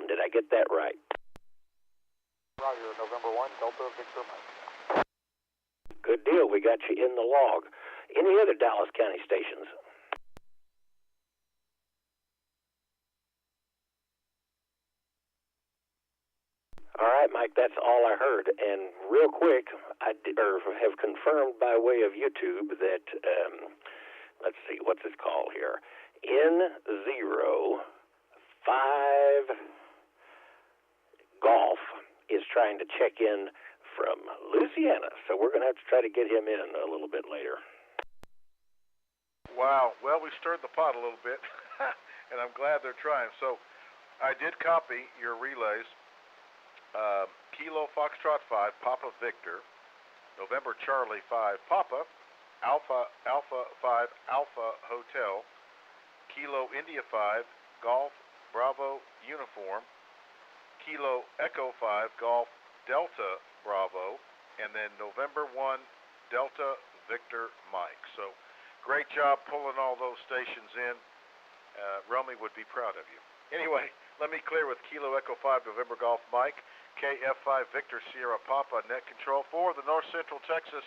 Speaker 5: Did I get that right?
Speaker 11: Roger, November 1, Delta Victor Mike.
Speaker 5: Good deal. We got you in the log. Any other Dallas County stations? All right, Mike, that's all I heard. And real quick, I have confirmed by way of YouTube that, let's see, what's this call here? N05 Golf is trying to check in from Louisiana, so we're going to have to try to get him in a little bit later.
Speaker 1: Wow. Well, we stirred the pot a little bit, and I'm glad they're trying. So I did copy your relays. Kilo Foxtrot 5, Papa Victor, November Charlie 5, Papa, Alpha 5, Alpha Hotel, Kilo India 5, Golf Bravo Uniform, Kilo Echo 5, Golf Delta Bravo, and then November 1, Delta Victor Mike. So great job pulling all those stations in. Romy would be proud of you. Anyway, let me clear with Kilo Echo 5, November Golf Mike, KF5 Victor Sierra Papa net control for the North Central Texas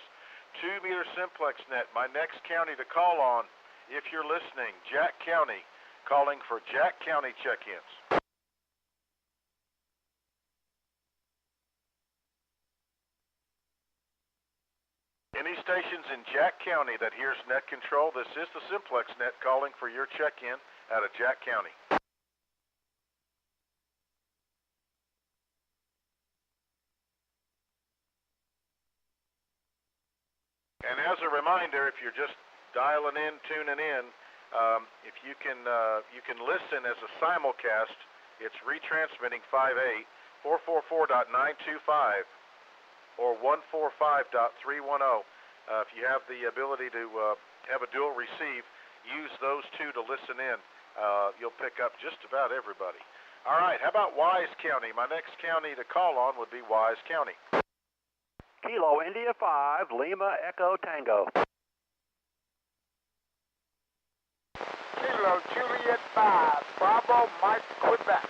Speaker 1: 2-meter Simplex net. My next county to call on, if you're listening, Jack County, calling for Jack County check-ins. Any stations in Jack County that hears net control, this is the Simplex net calling for your check-in out of Jack County. And as a reminder, if you're just dialing in, tuning in, if you can listen as a simulcast. It's retransmitting 58444.925 or 145.310. If you have the ability to have a dual receive, use those two to listen in. You'll pick up just about everybody. All right, how about Wise County? My next county to call on would be Wise County.
Speaker 19: Kilo India 5, Lima Echo Tango.
Speaker 14: Kilo Juliet 5, Bravo Mike, Quebec.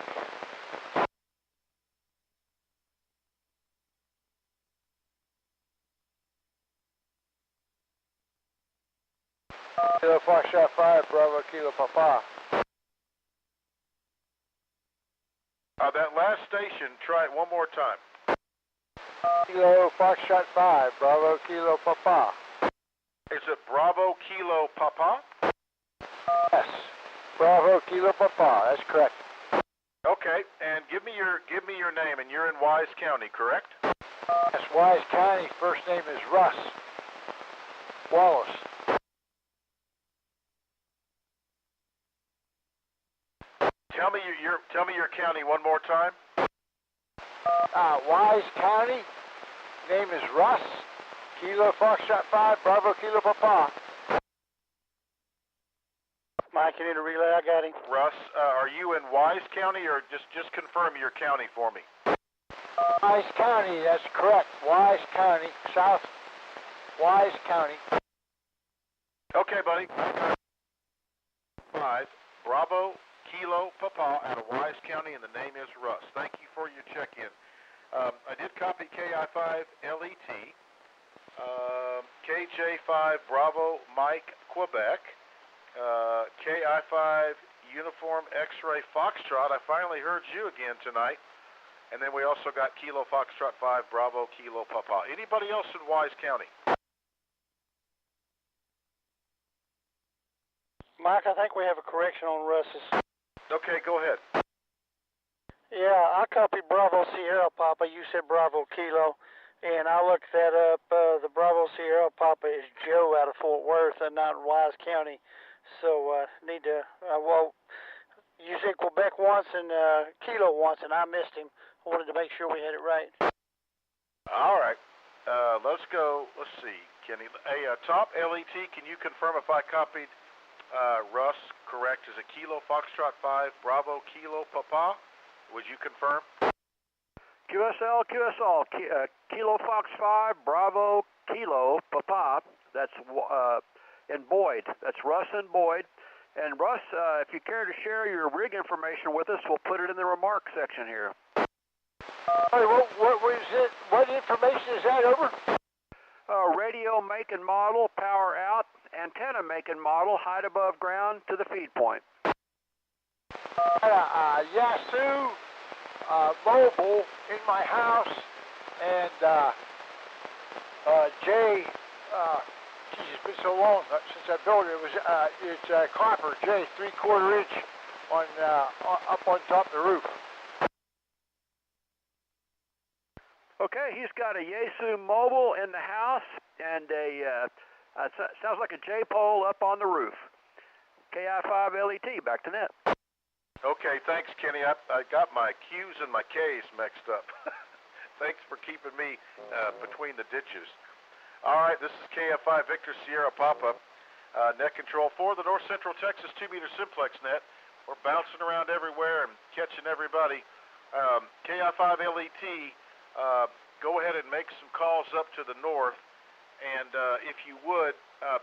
Speaker 14: Kilo Foxtrot 5, Bravo Kilo Papa.
Speaker 1: That last station, try it one more time.
Speaker 14: Kilo Foxtrot 5, Bravo Kilo Papa.
Speaker 1: Is it Bravo Kilo Papa?
Speaker 14: Yes, Bravo Kilo Papa. That's correct.
Speaker 1: Okay, and give me your name, and you're in Wise County, correct?
Speaker 14: Yes, Wise County. First name is Russ Wallace.
Speaker 1: Tell me your county one more time.
Speaker 14: Wise County. Name is Russ. Kilo Foxtrot 5, Bravo Kilo Papa. Mike, you need a relay? I got him.
Speaker 1: Russ, are you in Wise County, or just confirm your county for me?
Speaker 14: Wise County, that's correct. Wise County, South Wise County.
Speaker 1: Okay, buddy. 5, Bravo Kilo Papa out of Wise County, and the name is Russ. Thank you for your check-in. I did copy KI5 LET, KJ5 Bravo Mike Quebec, KI5 Uniform X-Ray Foxtrot. I finally heard you again tonight. And then we also got Kilo Foxtrot 5 Bravo Kilo Papa. Anybody else in Wise County?
Speaker 6: Mike, I think we have a correction on Russ's.
Speaker 1: Okay, go ahead.
Speaker 6: Yeah, I copied Bravo Sierra Papa. You said Bravo Kilo. And I looked that up. The Bravo Sierra Papa is Joe out of Fort Worth and not in Wise County. So need to, well, you said Quebec once and Kilo once, and I missed him. I wanted to make sure we had it right.
Speaker 1: All right. Let's go. Let's see, Kenny. Hey, Top LET, can you confirm if I copied Russ correct? Is it Kilo Foxtrot 5 Bravo Kilo Papa? Would you confirm?
Speaker 19: QSL, Kilo Fox 5, Bravo, Kilo, Papa. That's in Boyd. That's Russ and Boyd. And Russ, if you care to share your rig information with us, we'll put it in the remarks section here.
Speaker 14: Hey, what was it? What information is that, over?
Speaker 19: Radio make and model, power out, antenna make and model, height above ground to the feed point.
Speaker 14: Yaesu mobile in my house, and Jay, geez, it's been so long since I built it. It's copper J, 3/4 inch on up on top of the roof.
Speaker 19: Okay, he's got a Yaesu mobile in the house and sounds like a J-pole up on the roof. KI5 LET, back to net.
Speaker 1: Okay, thanks, Kenny. I got my Q's and my K's mixed up. Thanks for keeping me between the ditches. All right, this is KI5 Victor Sierra Papa, net control for the North Central Texas 2-meter simplex net. We're bouncing around everywhere and catching everybody. KI5 LET, go ahead and make some calls up to the north, and if you would,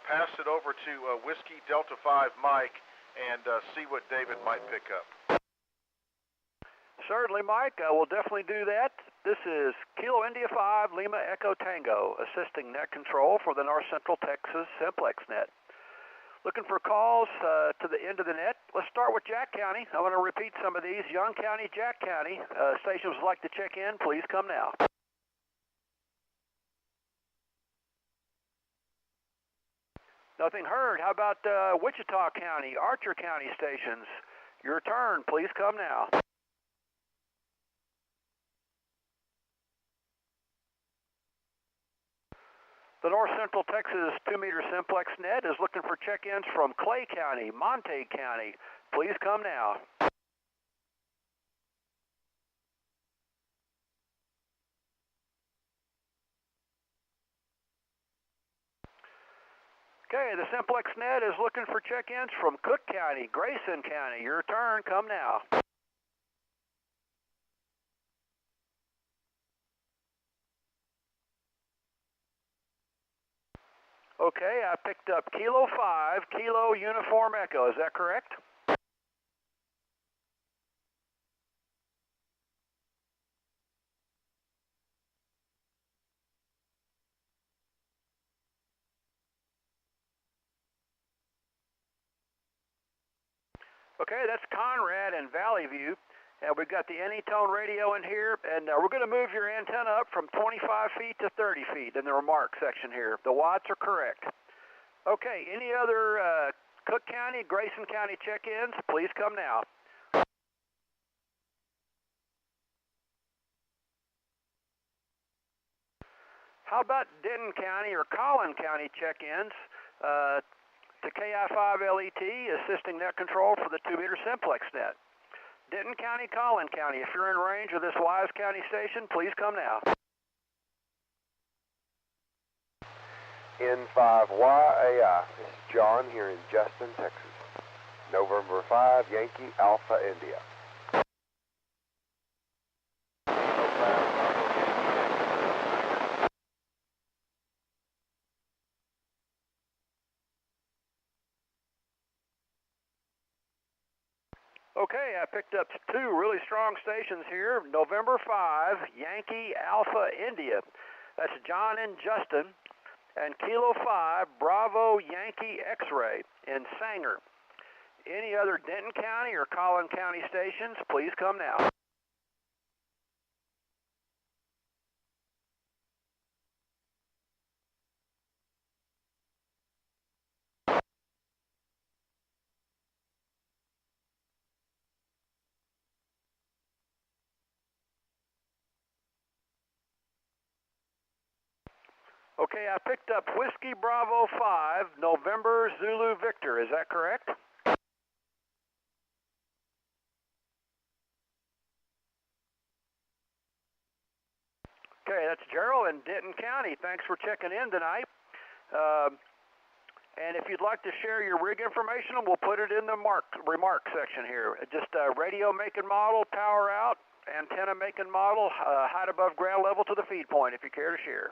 Speaker 1: pass it over to Whiskey Delta 5 Mike and see what David might pick up.
Speaker 19: Certainly, Mike. We'll definitely do that. This is Kilo India 5 Lima Echo Tango, assisting net control for the North Central Texas Simplex net. Looking for calls to the end of the net. Let's start with Jack County. I want to repeat some of these. Young County, Jack County. Stations would like to check in. Please come now. Nothing heard. How about Wichita County, Archer County stations? Your turn. Please come now. The North Central Texas 2-meter simplex net is looking for check-ins from Clay County, Montague County. Please come now. Okay, the simplex net is looking for check-ins from Cook County, Grayson County. Your turn, come now. Okay, I picked up Kilo 5, Kilo Uniform Echo. Is that correct? Okay, that's Conrad and Valley View. And we've got the Anytone radio in here, and we're going to move your antenna up from 25 feet to 30 feet in the remarks section here. The watts are correct. Okay, any other Cook County, Grayson County check-ins? Please come now. How about Denton County or Collin County check-ins? To KI5 LET, assisting net control for the 2-meter simplex net. Denton County, Collin County, if you're in range of this Wise County station, please come now.
Speaker 20: N5YAI, this is John here in Justin, Texas. November 5, Yankee Alpha India.
Speaker 19: Okay, I picked up 2 really strong stations here. November 5, Yankee Alpha India. That's John and Justin. And Kilo 5, Bravo Yankee X-Ray in Sanger. Any other Denton County or Collin County stations, please come now. Okay, I picked up Whiskey Bravo 5, November Zulu Victor. Is that correct? Okay, that's Gerald in Denton County. Thanks for checking in tonight. And if you'd like to share your rig information, we'll put it in the remark section here. Just radio make and model, power out, antenna make and model, height above ground level to the feed point if you care to share.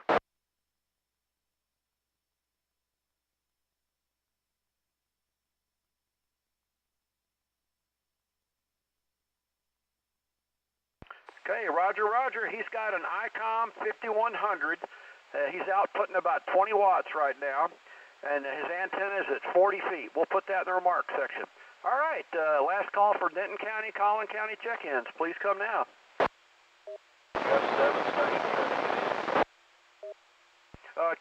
Speaker 19: Okay, Roger, Roger. He's got an ICOM 5100. He's outputting about 20 watts right now, and his antenna is at 40 feet. We'll put that in the remarks section. All right, last call for Denton County, Collin County check-ins. Please come now.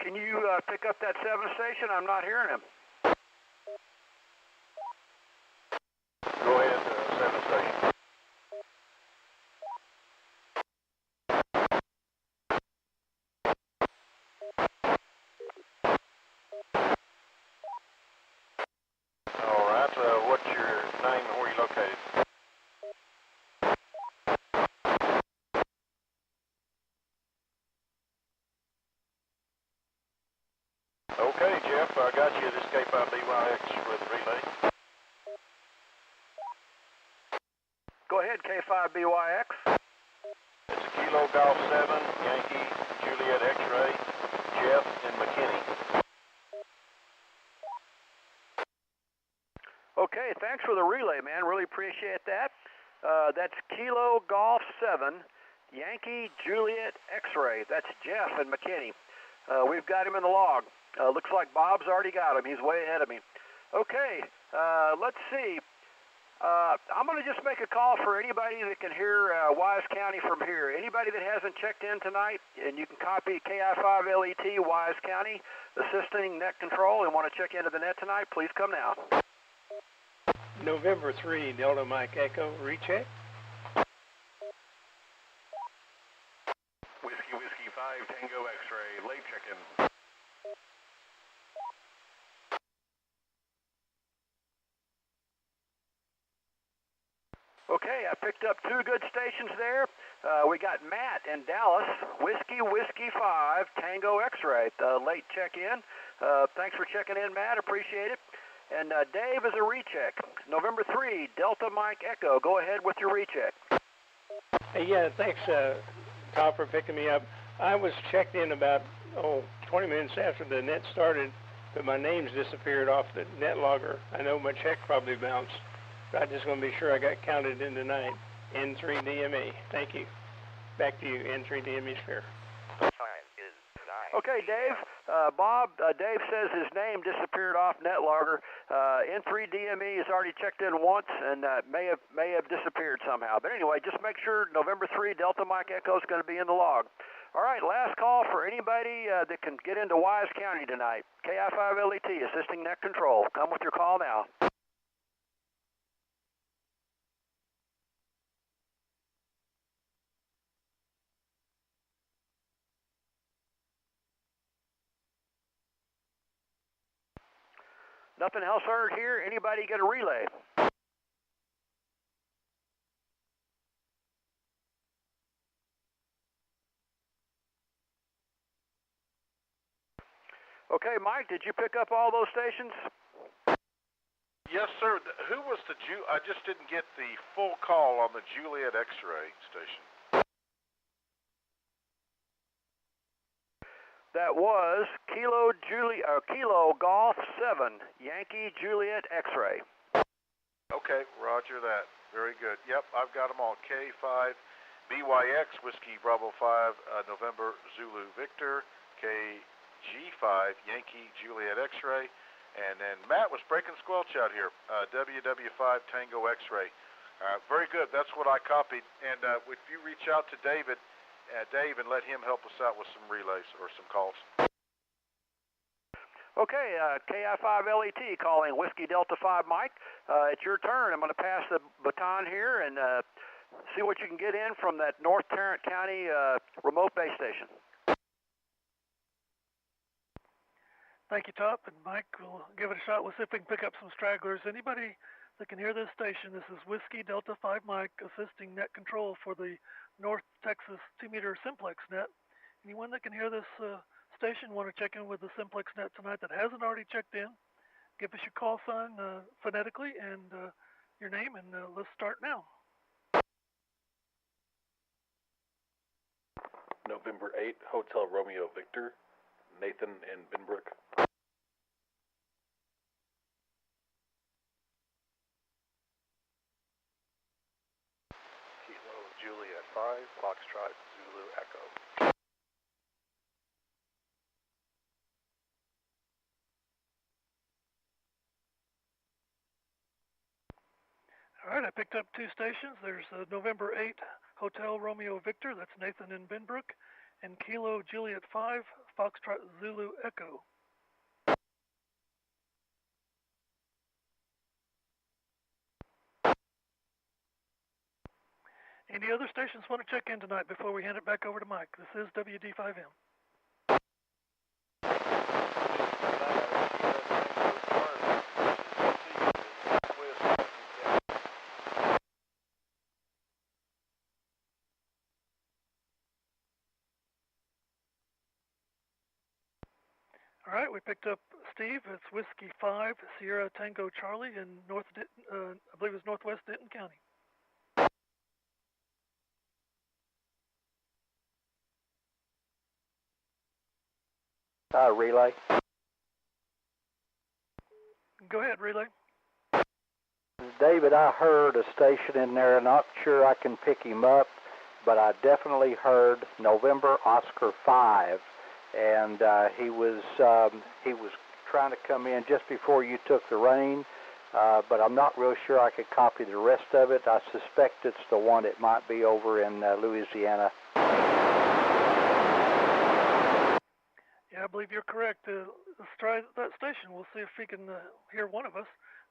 Speaker 19: Can you pick up that 7 station? I'm not hearing him.
Speaker 1: Go ahead, 7 station. All right, what's your name and where you located? Okay, Jeff, I got you this K5BYX with relay.
Speaker 19: Go ahead, K5BYX.
Speaker 1: It's a Kilo Golf 7, Yankee, Juliet X-Ray, Jeff and McKinney.
Speaker 19: Okay, thanks for the relay, man. Really appreciate that. That's Kilo Golf 7, Yankee, Juliet X-Ray. That's Jeff and McKinney. We've got him in the log. Looks like Bob's already got him. He's way ahead of me. Okay, let's see. I'm going to just make a call for anybody that can hear Wise County from here. Anybody that hasn't checked in tonight, and you can copy KI5LET Wise County, assisting net control, and want to check into the net tonight, please come now.
Speaker 2: November 3, Delta Mike Echo, recheck.
Speaker 7: Whiskey 5, Tango X-Ray, late check-in.
Speaker 19: Okay, I picked up 2 good stations there. We got Matt in Dallas, Whiskey 5, Tango X-Ray, late check-in. Thanks for checking in, Matt, appreciate it. And Dave is a recheck. November 3, Delta Mike Echo. Go ahead with your recheck.
Speaker 2: Hey, yeah, thanks, Tom, for picking me up. I was checked in about, 20 minutes after the net started, but my name's disappeared off the net logger. I know my check probably bounced, but I'm just going to be sure I got counted in tonight. N3DME. Thank you. Back to you, N3DME Sphere.
Speaker 19: Okay, Dave. Dave says his name disappeared off NetLogger. N3DME has already checked in once and may have disappeared somehow. But anyway, just make sure November 3 Delta Mike Echo is going to be in the log. All right, last call for anybody that can get into Wise County tonight. KI5LET, assisting net control. Come with your call now. Nothing else heard here. Anybody get a relay? Okay, Mike, did you pick up all those stations?
Speaker 1: Yes, sir. Who was the I just didn't get the full call on the Juliet X-Ray station.
Speaker 19: That was Kilo Golf 7, Yankee Juliet X-Ray.
Speaker 1: Okay, roger that. Very good. Yep, I've got them all. K5 BYX, Whiskey Bravo 5, November Zulu Victor, KG5, Yankee Juliet X-Ray, and then Matt was breaking squelch out here, WW5 Tango X-Ray. Very good. That's what I copied. And if you reach out to Dave, and let him help us out with some relays or some calls.
Speaker 19: Okay, KI5LET calling Whiskey Delta 5 Mike. It's your turn. I'm going to pass the baton here and see what you can get in from that North Tarrant County remote base station.
Speaker 9: Thank you, Top. And Mike, we'll give it a shot. We'll see if we can pick up some stragglers. Anybody that can hear this station, this is Whiskey Delta 5 Mike assisting net control for the North Texas 2-meter Simplex net. Anyone that can hear this station want to check in with the Simplex net tonight that hasn't already checked in, give us your call sign phonetically and your name, and let's start now.
Speaker 10: November 8, Hotel Romeo Victor, Nathan in Binbrook.
Speaker 11: Kilo Juliet 5, Foxtrot Zulu Echo.
Speaker 9: All right, I picked up 2 stations. There's November 8, Hotel Romeo Victor, that's Nathan in Binbrook, and Kilo Juliet 5, Foxtrot Zulu Echo. Any other stations want to check in tonight before we hand it back over to Mike? This is WD5M. All right, we picked up Steve. It's Whiskey 5, Sierra Tango Charlie in North Denton, I believe it's Northwest Denton County.
Speaker 21: Relay.
Speaker 9: Go ahead, Relay.
Speaker 21: David, I heard a station in there. Not sure I can pick him up, but I definitely heard November Oscar 5, and he was trying to come in just before you took the reign, but I'm not real sure I could copy the rest of it. I suspect it's the one that might be over in Louisiana.
Speaker 9: Yeah, I believe you're correct. Let's try that station. We'll see if we can hear one of us.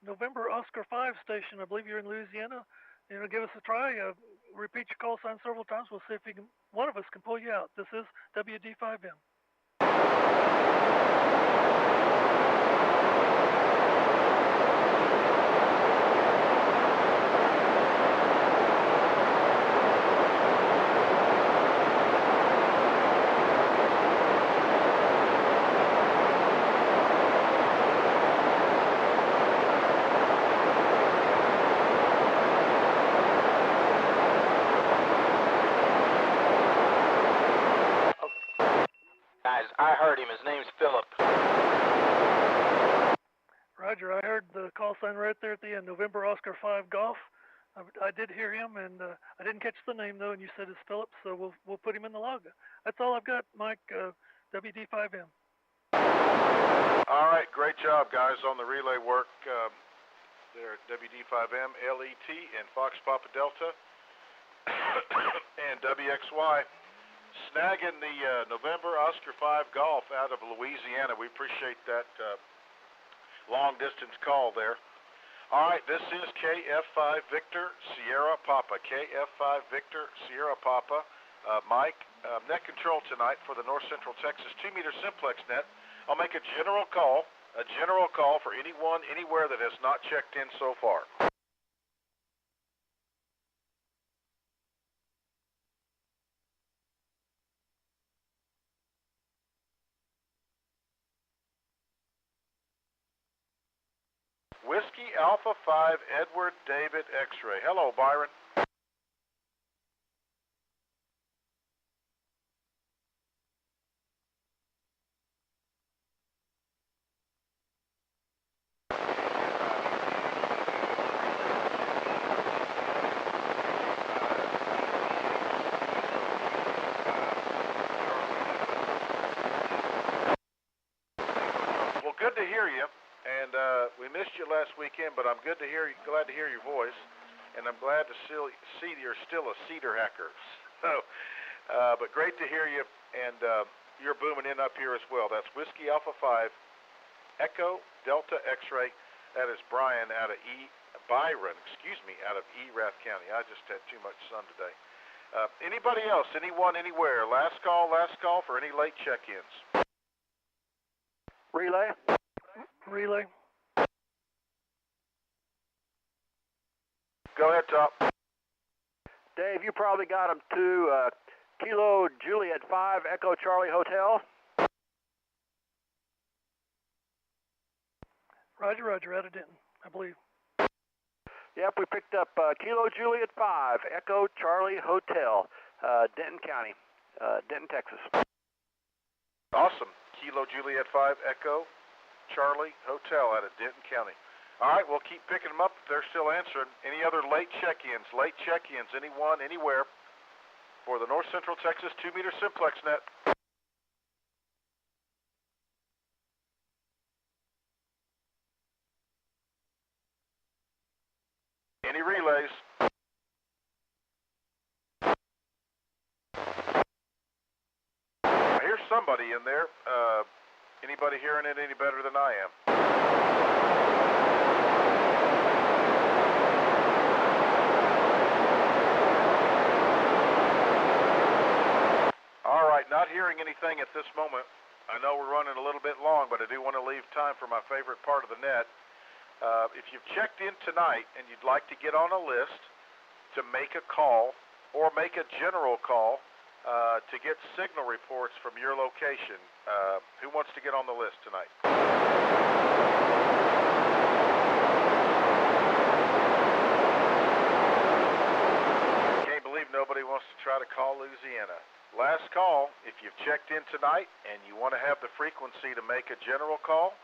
Speaker 9: November Oscar 5 station, I believe you're in Louisiana. Give us a try. Repeat your call sign several times. We'll see if one of us can pull you out. This is WD5M.
Speaker 14: I heard him. His name's Philip.
Speaker 9: Roger, I heard the call sign right there at the end, November Oscar 5 Golf. I did hear him, and I didn't catch the name, though, and you said it's Philip, so we'll put him in the log. That's all I've got, Mike, WD5M.
Speaker 1: All right, great job, guys, on the relay work there at WD5M, LET, and Fox Papa Delta, and WXY. Snagging the November Oscar 5 Golf out of Louisiana. We appreciate that long-distance call there. All right, this is KF5 Victor Sierra Papa. KF5 Victor Sierra Papa. Mike, net control tonight for the North Central Texas 2-meter simplex net. I'll make a general call for anyone, anywhere that has not checked in so far. Whiskey Alpha 5 Edward David X-ray. Hello, Byron. Well, good to hear you. And we missed you last weekend, but I'm glad to hear your voice, and I'm glad to see you're still a cedar hacker. So, but great to hear you, and you're booming in up here as well. That's Whiskey Alpha 5 Echo Delta X-ray. That is Byron, out of Erath County. I just had too much sun today. Anybody else? Anyone? Anywhere? Last call for any late check-ins.
Speaker 19: Relay.
Speaker 9: Relay.
Speaker 1: Go ahead, Top.
Speaker 19: Dave, you probably got them to Kilo Juliet 5 Echo Charlie Hotel.
Speaker 9: Roger, out of Denton, I believe.
Speaker 19: Yep, we picked up Kilo Juliet 5 Echo Charlie Hotel, Denton County. Denton, Texas.
Speaker 1: Awesome. Kilo Juliet 5 Echo Charlie Hotel out of Denton County. All right, we'll keep picking them up if they're still answering. Any other late check-ins, anyone, anywhere, for the North Central Texas 2-meter Simplex net. Any relays? I hear somebody in there. Anybody hearing it any better than I am? All right, not hearing anything at this moment. I know we're running a little bit long, but I do want to leave time for my favorite part of the net. If you've checked in tonight and you'd like to get on a list to make a call or make a general call to get signal reports from your location, who wants to get on the list tonight? Can't believe nobody wants to try to call Louisiana. Last call, if you've checked in tonight and you want to have the frequency to make a general call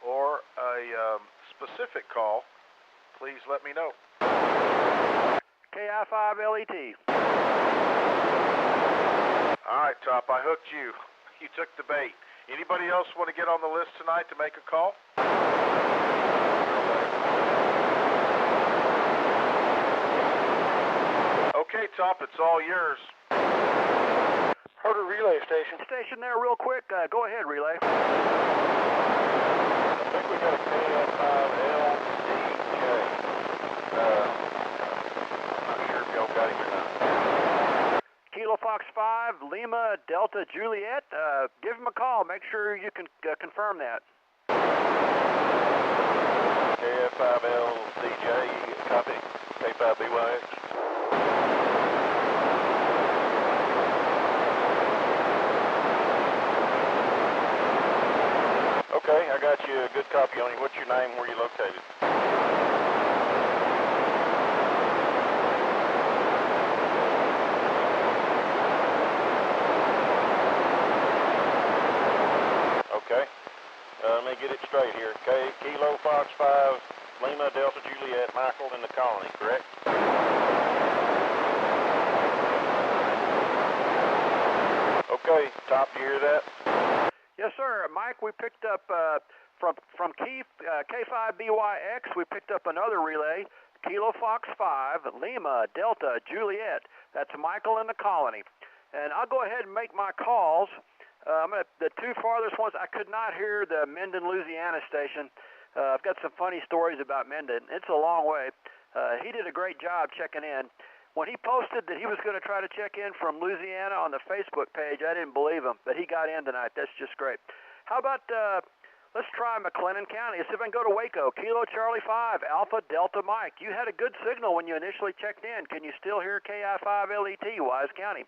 Speaker 1: or a specific call, please let me know.
Speaker 19: KI5LET.
Speaker 1: All right, Top, I hooked you. You took the bait. Anybody else want to get on the list tonight to make a call? Okay, Top, it's all yours.
Speaker 6: Heard a relay station.
Speaker 19: Station there real quick. Go ahead, relay.
Speaker 11: I think we got a KF5LDJ. I'm not sure if y'all got him or not.
Speaker 19: Kilo Fox 5, Lima, Delta, Juliet. Give him a call. Make sure you can confirm that.
Speaker 11: KF5LDJ, copy. K5BYX. Okay, I got you a good copy on you. What's your name? Where are you located? Okay. Let me get it straight here. Kilo Fox 5, Lima, Delta, Juliet, Michael in the colony, correct? Okay, Top, you hear that?
Speaker 19: Yes, sir. Mike, we picked up from K5BYX, we picked up another relay, Kilo Fox 5, Lima, Delta, Juliet. That's Michael in the colony. And I'll go ahead and make my calls. The two farthest ones, I could not hear the Minden, Louisiana station. I've got some funny stories about Minden. It's a long way. He did a great job checking in. When he posted that he was going to try to check in from Louisiana on the Facebook page, I didn't believe him, but he got in tonight. That's just great. How about, let's try McLennan County. Let's see if I can go to Waco. Kilo Charlie 5, Alpha Delta Mike. You had a good signal when you initially checked in. Can you still hear KI5LET, Wise County?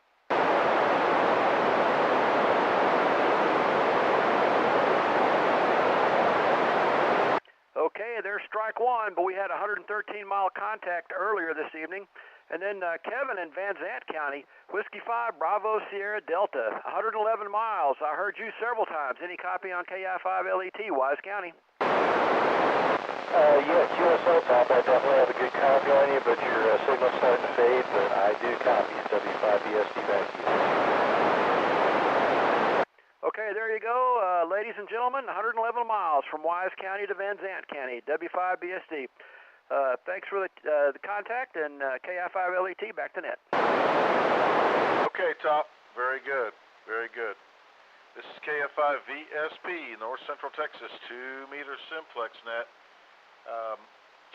Speaker 19: Okay, there's strike one, but we had 113-mile contact earlier this evening. And then Kevin in Van Zant County, Whiskey 5, Bravo, Sierra, Delta, 111 miles. I heard you several times. Any copy on KI5LET, Wise County?
Speaker 21: Yes, USO Top, I definitely have a good copy on you, but your signal's starting to fade, but I do copy W5BSD back to you.
Speaker 19: Okay, there you go. Ladies and gentlemen, 111 miles from Wise County to Van Zant County, W5BSD. Thanks for the contact, and KI5LET back to net.
Speaker 1: Okay, Top. Very good. Very good. This is KF5VSP, North Central Texas, 2-meter Simplex net.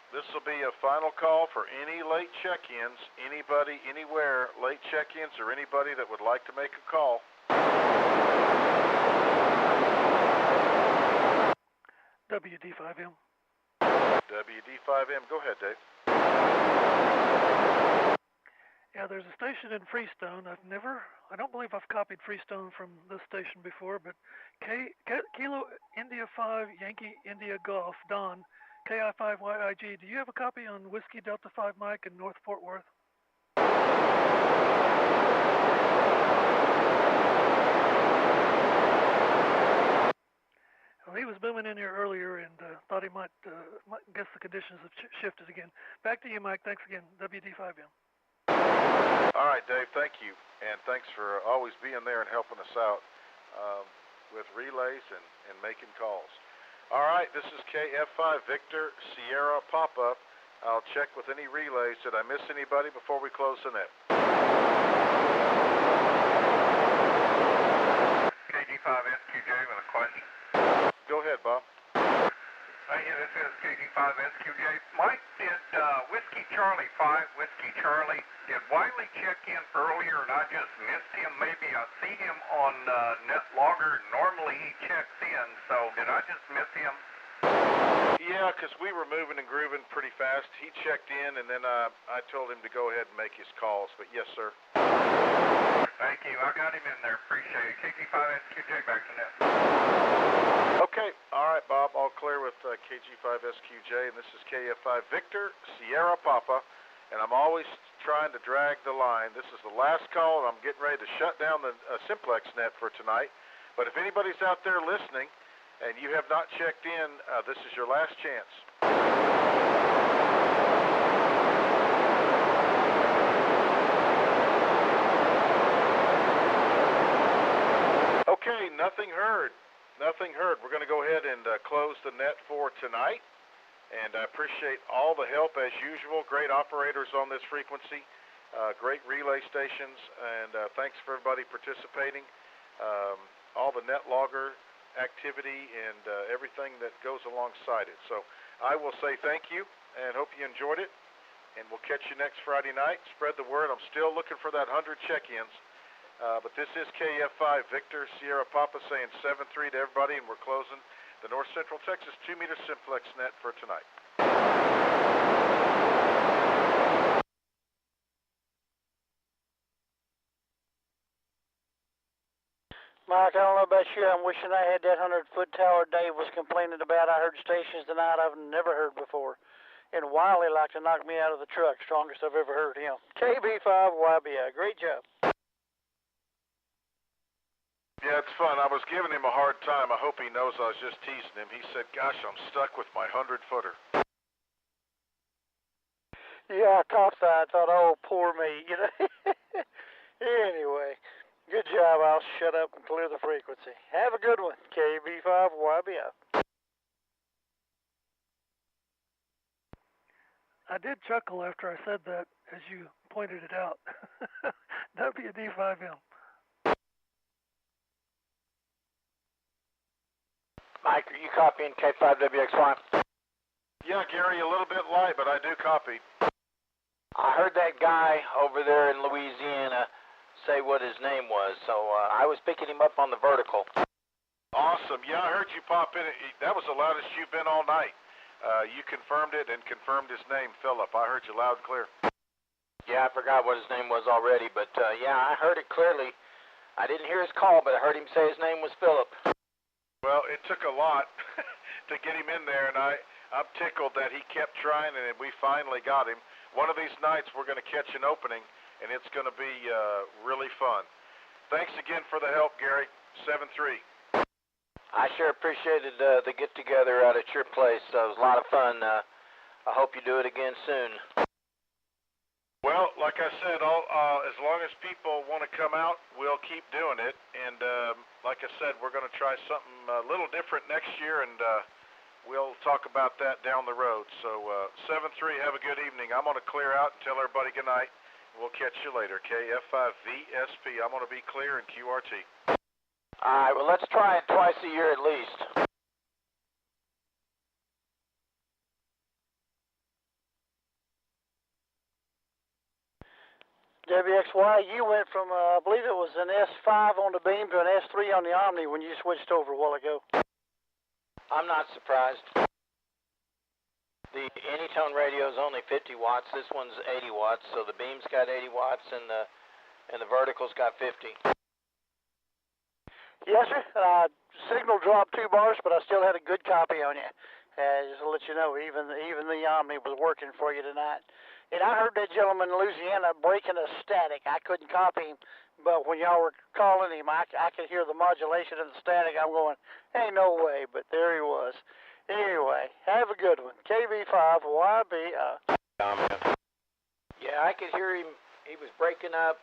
Speaker 1: This will be a final call for any late check-ins, anybody, anywhere, late check-ins, or anybody that would like to make a call.
Speaker 9: WD5M.
Speaker 1: WD5M. Go ahead, Dave.
Speaker 9: Yeah, there's a station in Freestone. I don't believe I've copied Freestone from this station before, but Kilo India 5, Yankee India Golf, Don, KI5YIG. Do you have a copy on Whiskey Delta 5 Mike in North Fort Worth? He was booming in here earlier and thought he might guess the conditions have shifted again. Back to you, Mike. Thanks again. WD5M.
Speaker 1: All right, Dave, thank you. And thanks for always being there and helping us out with relays and making calls. All right, this is KF5 Victor Sierra Pop-Up. I'll check with any relays. Did I miss anybody before we close the net?
Speaker 4: KG5SQJ with a question.
Speaker 1: Go ahead, Bob.
Speaker 4: Yeah, this is KG5SQJ. Mike, did Whiskey Charlie 5, Whiskey Charlie, did Wiley check in earlier and I just missed him? Maybe I see him on Net Logger. Normally he checks in, so did I just miss him?
Speaker 1: Yeah, because we were moving and grooving pretty fast. He checked in, and then I told him to go ahead and make his calls. But yes, sir.
Speaker 4: Thank you. I got him in there. Appreciate it. KG5SQJ back to net.
Speaker 1: Okay. All right, Bob. All clear with KG5SQJ, and this is KF5 Victor Sierra Papa, and I'm always trying to drag the line. This is the last call, and I'm getting ready to shut down the Simplex net for tonight. But if anybody's out there listening, and you have not checked in, this is your last chance. Okay, nothing heard. Nothing heard. We're going to go ahead and close the net for tonight. And I appreciate all the help as usual. Great operators on this frequency. Great relay stations. And thanks for everybody participating. All the net logger activity and everything that goes alongside it. So I will say thank you and hope you enjoyed it. And we'll catch you next Friday night. Spread the word. I'm still looking for that 100 check-ins. But this is KF5 Victor Sierra Papa saying 7-3 to everybody, and we're closing the North Central Texas 2-meter Simplex net for tonight.
Speaker 6: Mike, I don't know about you. I'm wishing I had that 100-foot tower Dave was complaining about. I heard stations tonight I've never heard before. And Wiley like to knock me out of the truck. Strongest I've ever heard him. KB5YBI. Great job.
Speaker 1: Yeah, it's fun. I was giving him a hard time. I hope he knows I was just teasing him. He said, gosh, I'm stuck with my 100-footer.
Speaker 6: Yeah, I coughed that. I thought, oh, poor me, you know. Anyway, good job. I'll shut up and clear the frequency. Have a good one. KB5YBI.
Speaker 9: I did chuckle after I said that as you pointed it out. WD5M.
Speaker 14: Mike, are you copying K5WX1?
Speaker 1: Yeah, Gary, a little bit light, but I do copy.
Speaker 14: I heard that guy over there in Louisiana say what his name was, so I was picking him up on the vertical.
Speaker 1: Awesome. Yeah, I heard you pop in. That was the loudest you've been all night. You confirmed it and confirmed his name, Philip. I heard you loud and clear.
Speaker 14: Yeah, I forgot what his name was already, but yeah, I heard it clearly. I didn't hear his call, but I heard him say his name was Philip.
Speaker 1: Well, it took a lot to get him in there, and I'm tickled that he kept trying, and we finally got him. One of these nights we're going to catch an opening, and it's going to be really fun. Thanks again for the help, Gary. 7-3.
Speaker 14: I sure appreciated the get-together out at your place. It was a lot of fun. I hope you do it again soon.
Speaker 1: Well, like I said, as long as people want to come out, we'll keep doing it. And like I said, we're going to try something a little different next year, and we'll talk about that down the road. So 7-3, have a good evening. I'm going to clear out and tell everybody good night. We'll catch you later. KF5VSP. I'm going to be clear in QRT.
Speaker 14: All right, well, let's try it twice a year at least.
Speaker 6: WXY, you went from, I believe it was an S5 on the beam to an S3 on the Omni when you switched over a while ago.
Speaker 14: I'm not surprised. The Anytone radio is only 50 watts. This one's 80 watts, so the beam's got 80 watts and the vertical's got 50.
Speaker 6: Yes, sir. Signal dropped 2 bars, but I still had a good copy on you. Just to let you know, even the Omni was working for you tonight. And I heard that gentleman in Louisiana breaking a static. I couldn't copy him, but when y'all were calling him, I could hear the modulation of the static. I'm going, ain't no way, but there he was. Anyway, have a good one. KB5YB.
Speaker 14: Yeah, I could hear him. He was breaking up,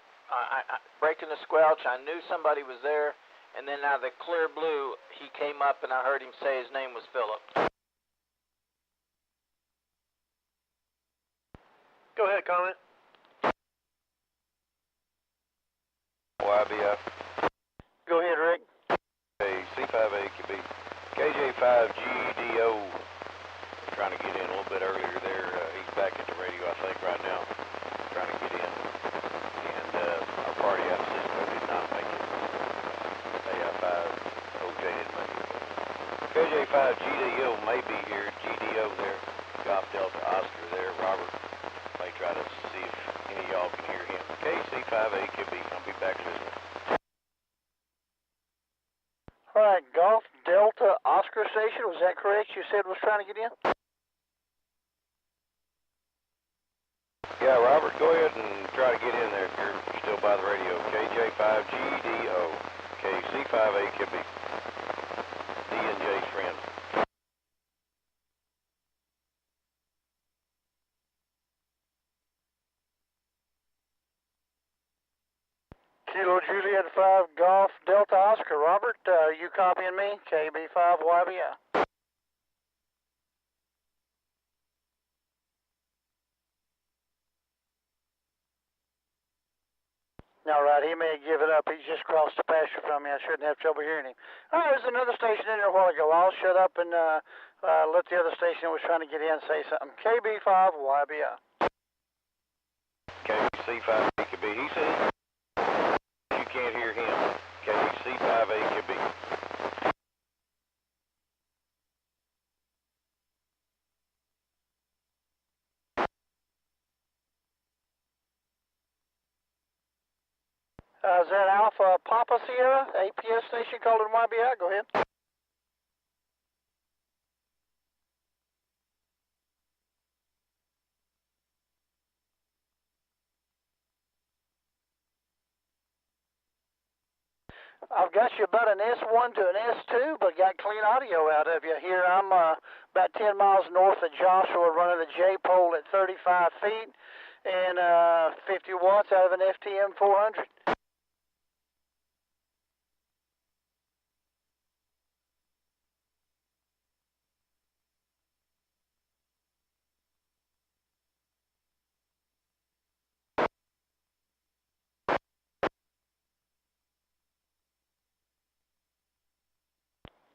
Speaker 14: breaking the squelch. I knew somebody was there, and then out of the clear blue, he came up, and I heard him say his name was Philip.
Speaker 12: Go ahead, comment.
Speaker 11: YBF.
Speaker 6: Go ahead, Rick.
Speaker 11: Okay, C5A could be KJ5GDO. Trying to get in a little bit earlier there. He's back at the radio, I think, right now. Trying to get in. And our party out of Cisco did not make it. AI5, OJ didn't make it. KJ5GDO may be here. GDO there. Golf Delta Oscar there. Robert may try to see if any of y'all can hear him. KC5A could be. I'll be back listening.
Speaker 6: All right, Golf Delta Oscar Station, was that correct? You said was trying to get in?
Speaker 11: Yeah, Robert, go ahead and try to get in there if you're still by the radio. KJ5GDO. KC5A could be. D&J's friend.
Speaker 6: Kilo Juliet 5 Golf Delta Oscar. Robert, you copying me? KB5YBI. All right, he may have given up. He's just crossed the pasture from me. I shouldn't have trouble hearing him. All right, there's another station in there a while ago. I'll shut up and let the other station that was trying to get in say something. KB5YBI.
Speaker 11: KC5A could be. He said you can't hear him. KC5A could be.
Speaker 6: Is that Alpha Papa Sierra, APS station called in YBI? Go ahead. I've got you about an S1 to an S2, but got clean audio out of you. Here I'm about 10 miles north of Joshua, running the J-pole at 35 feet and 50 watts out of an FTM 400.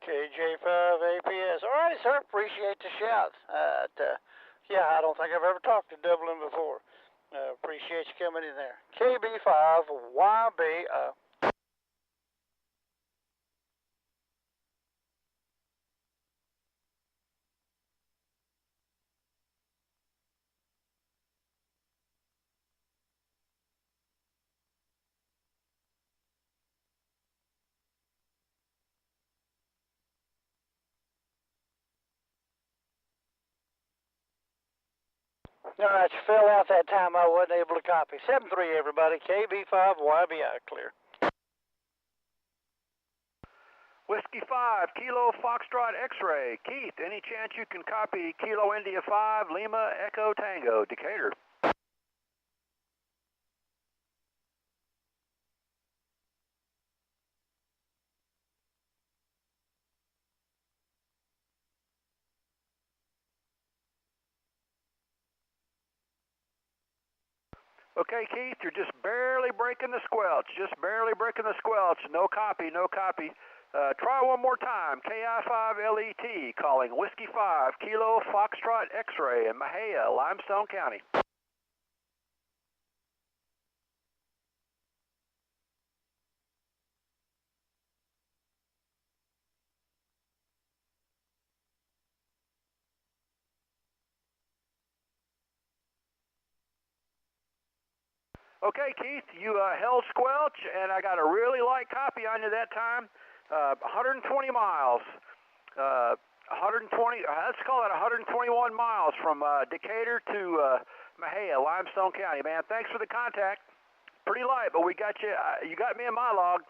Speaker 6: KJ5 APS. All right, sir. Appreciate the shout. Yeah, I don't think I've ever talked to Dublin before. Appreciate you coming in there. KB5YB. All right, you fell out that time. I wasn't able to copy. 7-3, everybody. KB5YBI, clear.
Speaker 19: Whiskey 5, Kilo Foxtrot X-Ray. Keith, any chance you can copy Kilo India 5, Lima Echo Tango, Decatur? Okay, Keith, you're just barely breaking the squelch. Just barely breaking the squelch. No copy, no copy. Try one more time. KI5LET calling Whiskey 5, Kilo Foxtrot X-Ray in Mahia, Limestone County. Okay, Keith, you held squelch, and I got a really light copy on you that time. 120 miles. 120, let's call it 121 miles from Decatur to Mejia, Limestone County, man. Thanks for the contact. Pretty light, but we got you. You got me in my log.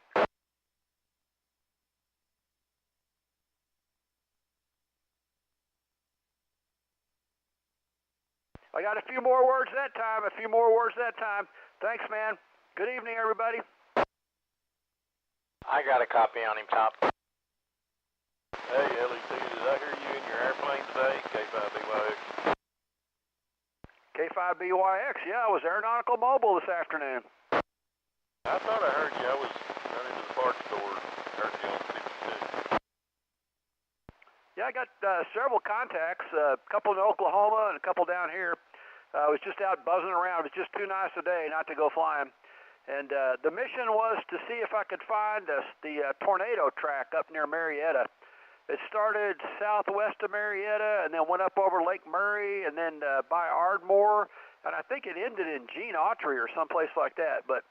Speaker 19: I got a few more words that time. Thanks, man. Good evening, everybody.
Speaker 14: I got a copy on him, Top.
Speaker 10: Hey, LET, did I hear you in your airplane today? K5BYX.
Speaker 19: K5BYX, yeah, I was aeronautical mobile this afternoon.
Speaker 10: I thought I heard you. I was running to the parts store. Heard you on 52.
Speaker 19: Yeah, I got several contacts, a couple in Oklahoma and a couple down here. I was just out buzzing around. It was just too nice a day not to go flying. And the mission was to see if I could find the tornado track up near Marietta. It started southwest of Marietta and then went up over Lake Murray and then by Ardmore. And I think it ended in Gene Autry or someplace like that. But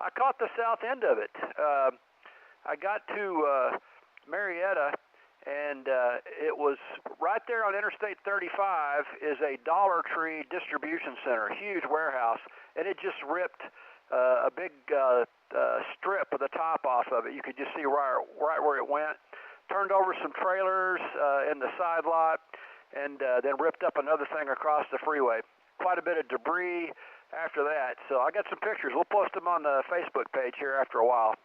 Speaker 19: I caught the south end of it. I got to Marietta, and it was right there on Interstate 35 is a Dollar Tree distribution center, a huge warehouse, and it just ripped a big strip of the top off of it. You could just see right where it went. Turned over some trailers in the side lot, and then ripped up another thing across the freeway. Quite a bit of debris after that. So I got some pictures. We'll post them on the Facebook page here after a while.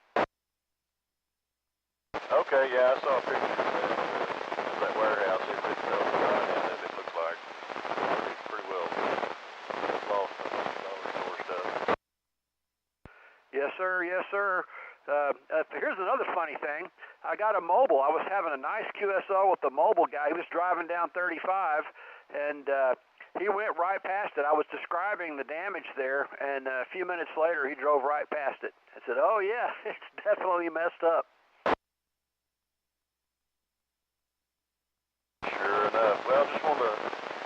Speaker 10: Okay, yeah, I saw a picture of that warehouse. It ripped up right in it, it looked like. Pretty well lost some dollar store stuff.
Speaker 19: Yes, sir. Yes, sir. Here's another funny thing. I got a mobile. I was having a nice QSO with the mobile guy. He was driving down 35, and he went right past it. I was describing the damage there, and a few minutes later, he drove right past it. I said, oh, yeah, it's definitely messed up.
Speaker 10: Sure enough. Well, just wanted to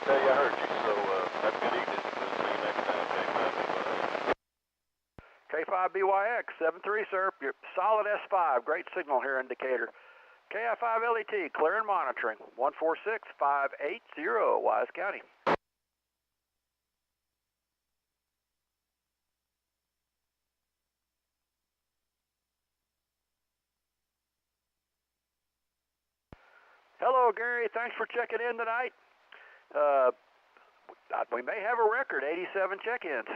Speaker 10: tell you I heard you, so have a good evening. We'll see you next time,
Speaker 19: K5BYX, 73, sir. You're solid S5. Great signal here in Decatur. KI5LET, clear and monitoring. 146580, Wise County. Hello, Gary. Thanks for checking in tonight. We may have a record, 87 check-ins.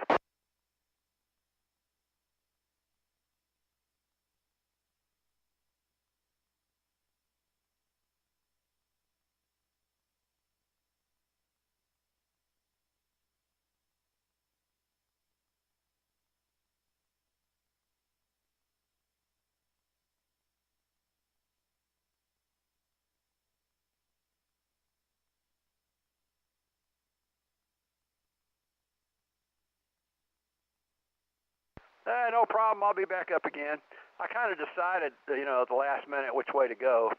Speaker 19: No problem. I'll be back up again. I kind of decided, at the last minute which way to go.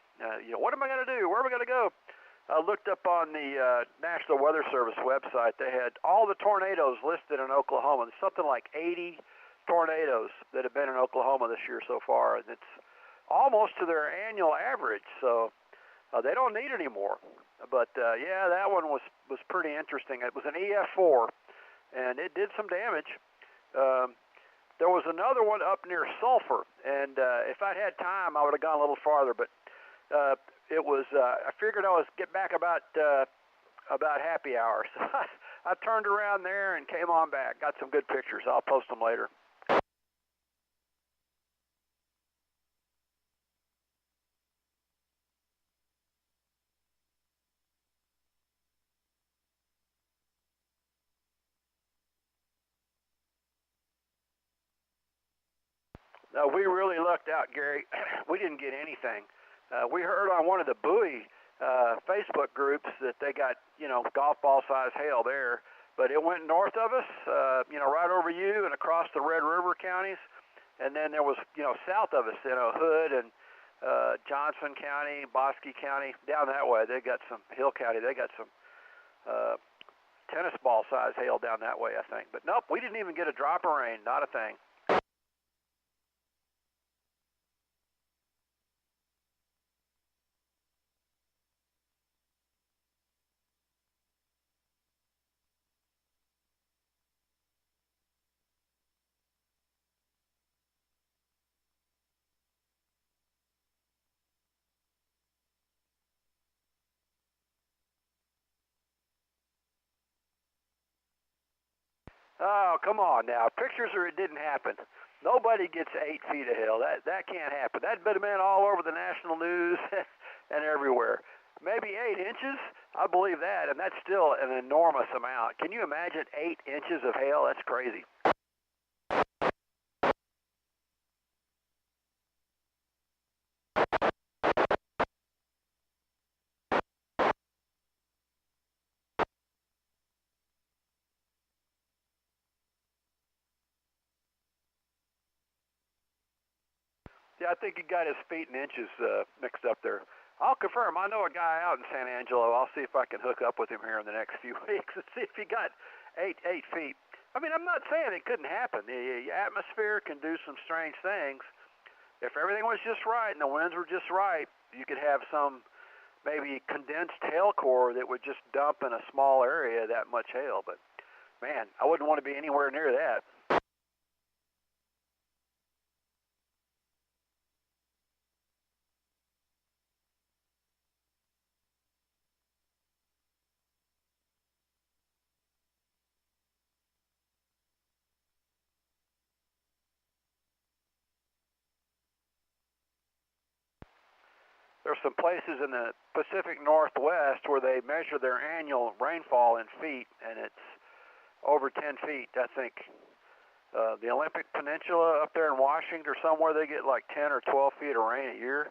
Speaker 19: What am I going to do? Where am I going to go? I looked up on the National Weather Service website. They had all the tornadoes listed in Oklahoma. There's something like 80 tornadoes that have been in Oklahoma this year so far, and it's almost to their annual average. So they don't need any more. But yeah, that one was pretty interesting. It was an EF4, and it did some damage. There was another one up near Sulphur, and if I'd had time, I would have gone a little farther. But it was I figured I was get back about happy hour. So I turned around there and came on back. Got some good pictures. I'll post them later. No, we really lucked out, Gary. We didn't get anything. We heard on one of the buoy Facebook groups that they got, golf ball size hail there, but it went north of us, right over you and across the Red River counties, and then there was, south of us, Hood and Johnson County, Bosque County, down that way. They got some, Hill County, they got some tennis ball size hail down that way, I think. But nope, we didn't even get a drop of rain, not a thing. Oh, come on now. Pictures or it didn't happen. Nobody gets 8 feet of hail. That can't happen. That would have been all over the national news and everywhere. Maybe 8 inches? I believe that, and that's still an enormous amount. Can you imagine 8 inches of hail? That's crazy. Yeah, I think he got his feet and inches mixed up there. I'll confirm. I know a guy out in San Angelo. I'll see if I can hook up with him here in the next few weeks and see if he got 8 feet. I mean, I'm not saying it couldn't happen. The atmosphere can do some strange things. If everything was just right and the winds were just right, you could have some maybe condensed hail core that would just dump in a small area that much hail. But, man, I wouldn't want to be anywhere near that. There's some places in the Pacific Northwest where they measure their annual rainfall in feet, and it's over 10 feet. I think the Olympic Peninsula up there in Washington or somewhere, they get like 10 or 12 feet of rain a year.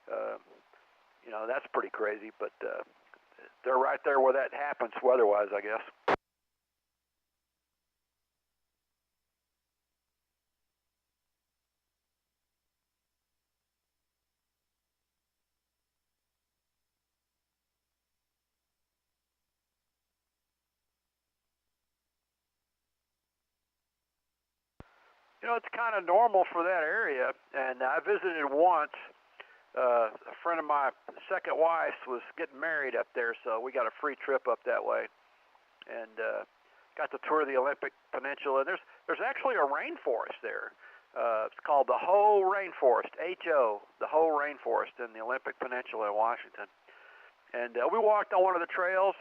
Speaker 19: You know, that's pretty crazy, but they're right there where that happens weather-wise, I guess. You know, it's kind of normal for that area, and I visited once. A friend of my second wife was getting married up there, so we got a free trip up that way, and got to tour the Olympic Peninsula. And there's actually a rainforest there. It's called the Hoh Rainforest, H-O, the Hoh Rainforest in the Olympic Peninsula in Washington. And we walked on one of the trails,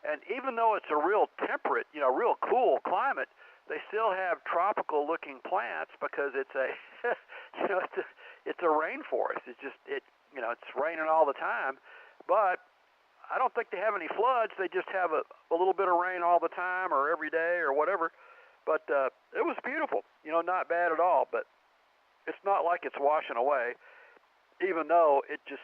Speaker 19: and even though it's a real temperate, you know, real cool climate, they still have tropical-looking plants because it's a, you know, it's a rainforest. It's raining all the time, but I don't think they have any floods. They just have a little bit of rain all the time or every day or whatever. But it was beautiful, you know, not bad at all. But it's not like it's washing away, even though it just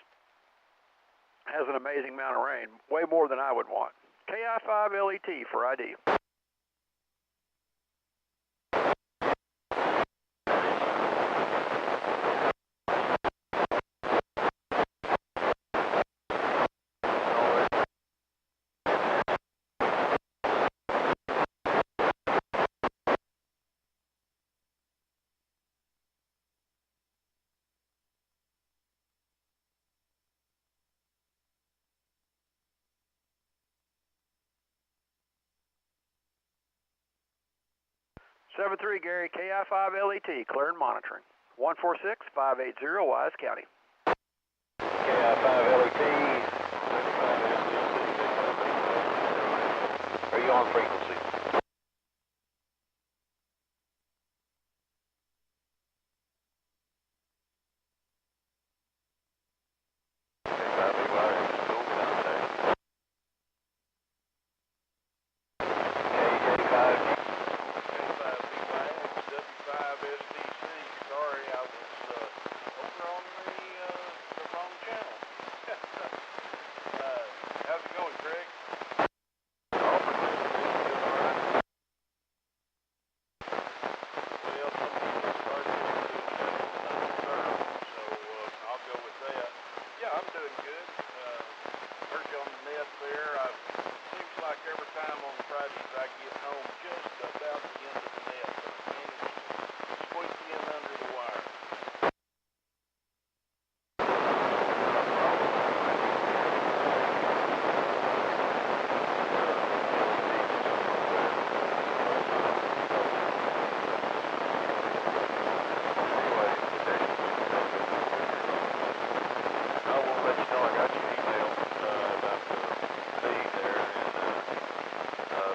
Speaker 19: has an amazing amount of rain, way more than I would want. KI5LET for ID. Seven-3 Gary, KI5LET, clear and monitoring. 146-580 Wise County.
Speaker 11: KI5LET, are you on frequency?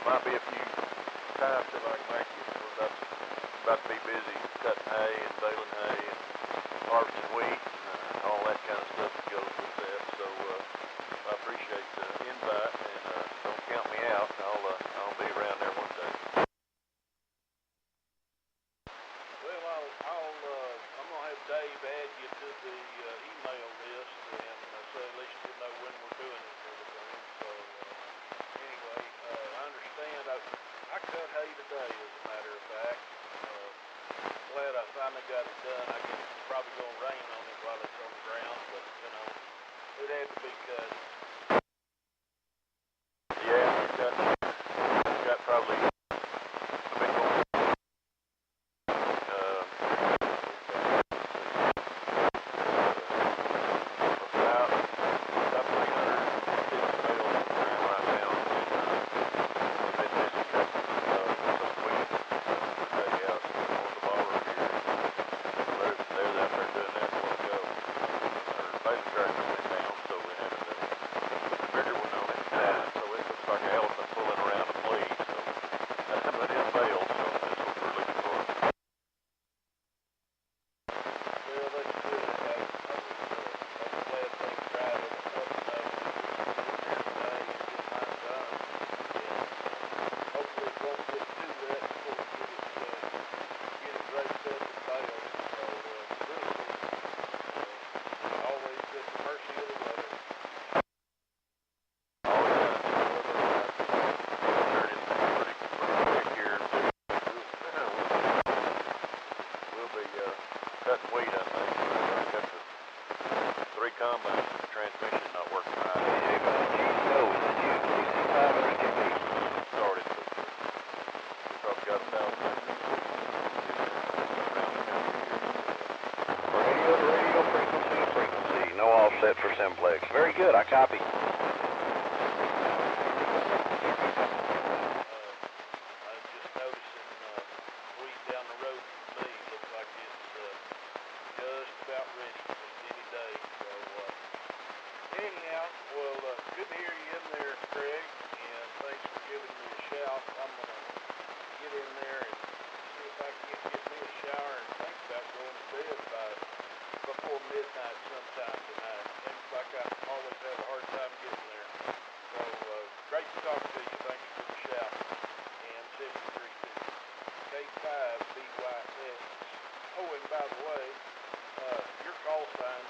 Speaker 10: Might be a few times till I can make
Speaker 14: got it done. I guess it's probably going to rain on it while it's on the ground, but, you know, it had to be cut.
Speaker 10: Yeah, we've got probably a bit more. About 350 bales around right now. We've been missing some weeks. Today out on the border here. They're out there doing that for go. Our baling tractor went down, so we had to put the bigger one on it. So it looks like an elephant pulling around a flea. So, but it failed, so that's what we're looking for.
Speaker 14: Well, that's good. I'm glad they tried it. Hopefully it won't get too wet before we get it raised up and baled. So, really, always at the mercy of the weather.
Speaker 10: We'll be cutting wheat, I think. We've got the 3 combines, the transmission not working right. Started, but we probably got about
Speaker 11: Radio to radio, frequency to frequency. No offset for Simplex. Very good, I copy.
Speaker 14: Down the road from me, looks like it's just about ready any day. So anyhow, well, good to hear you in there, Craig, and thanks for giving me a shout. I'm gonna get in there and see if I can get me a shower and think about going to bed before midnight sometime tonight. Seems like I always have a hard time getting there. So great to talk to you. Thanks for the shout. And 73 K5BYX. Oh, and by the way, your call sign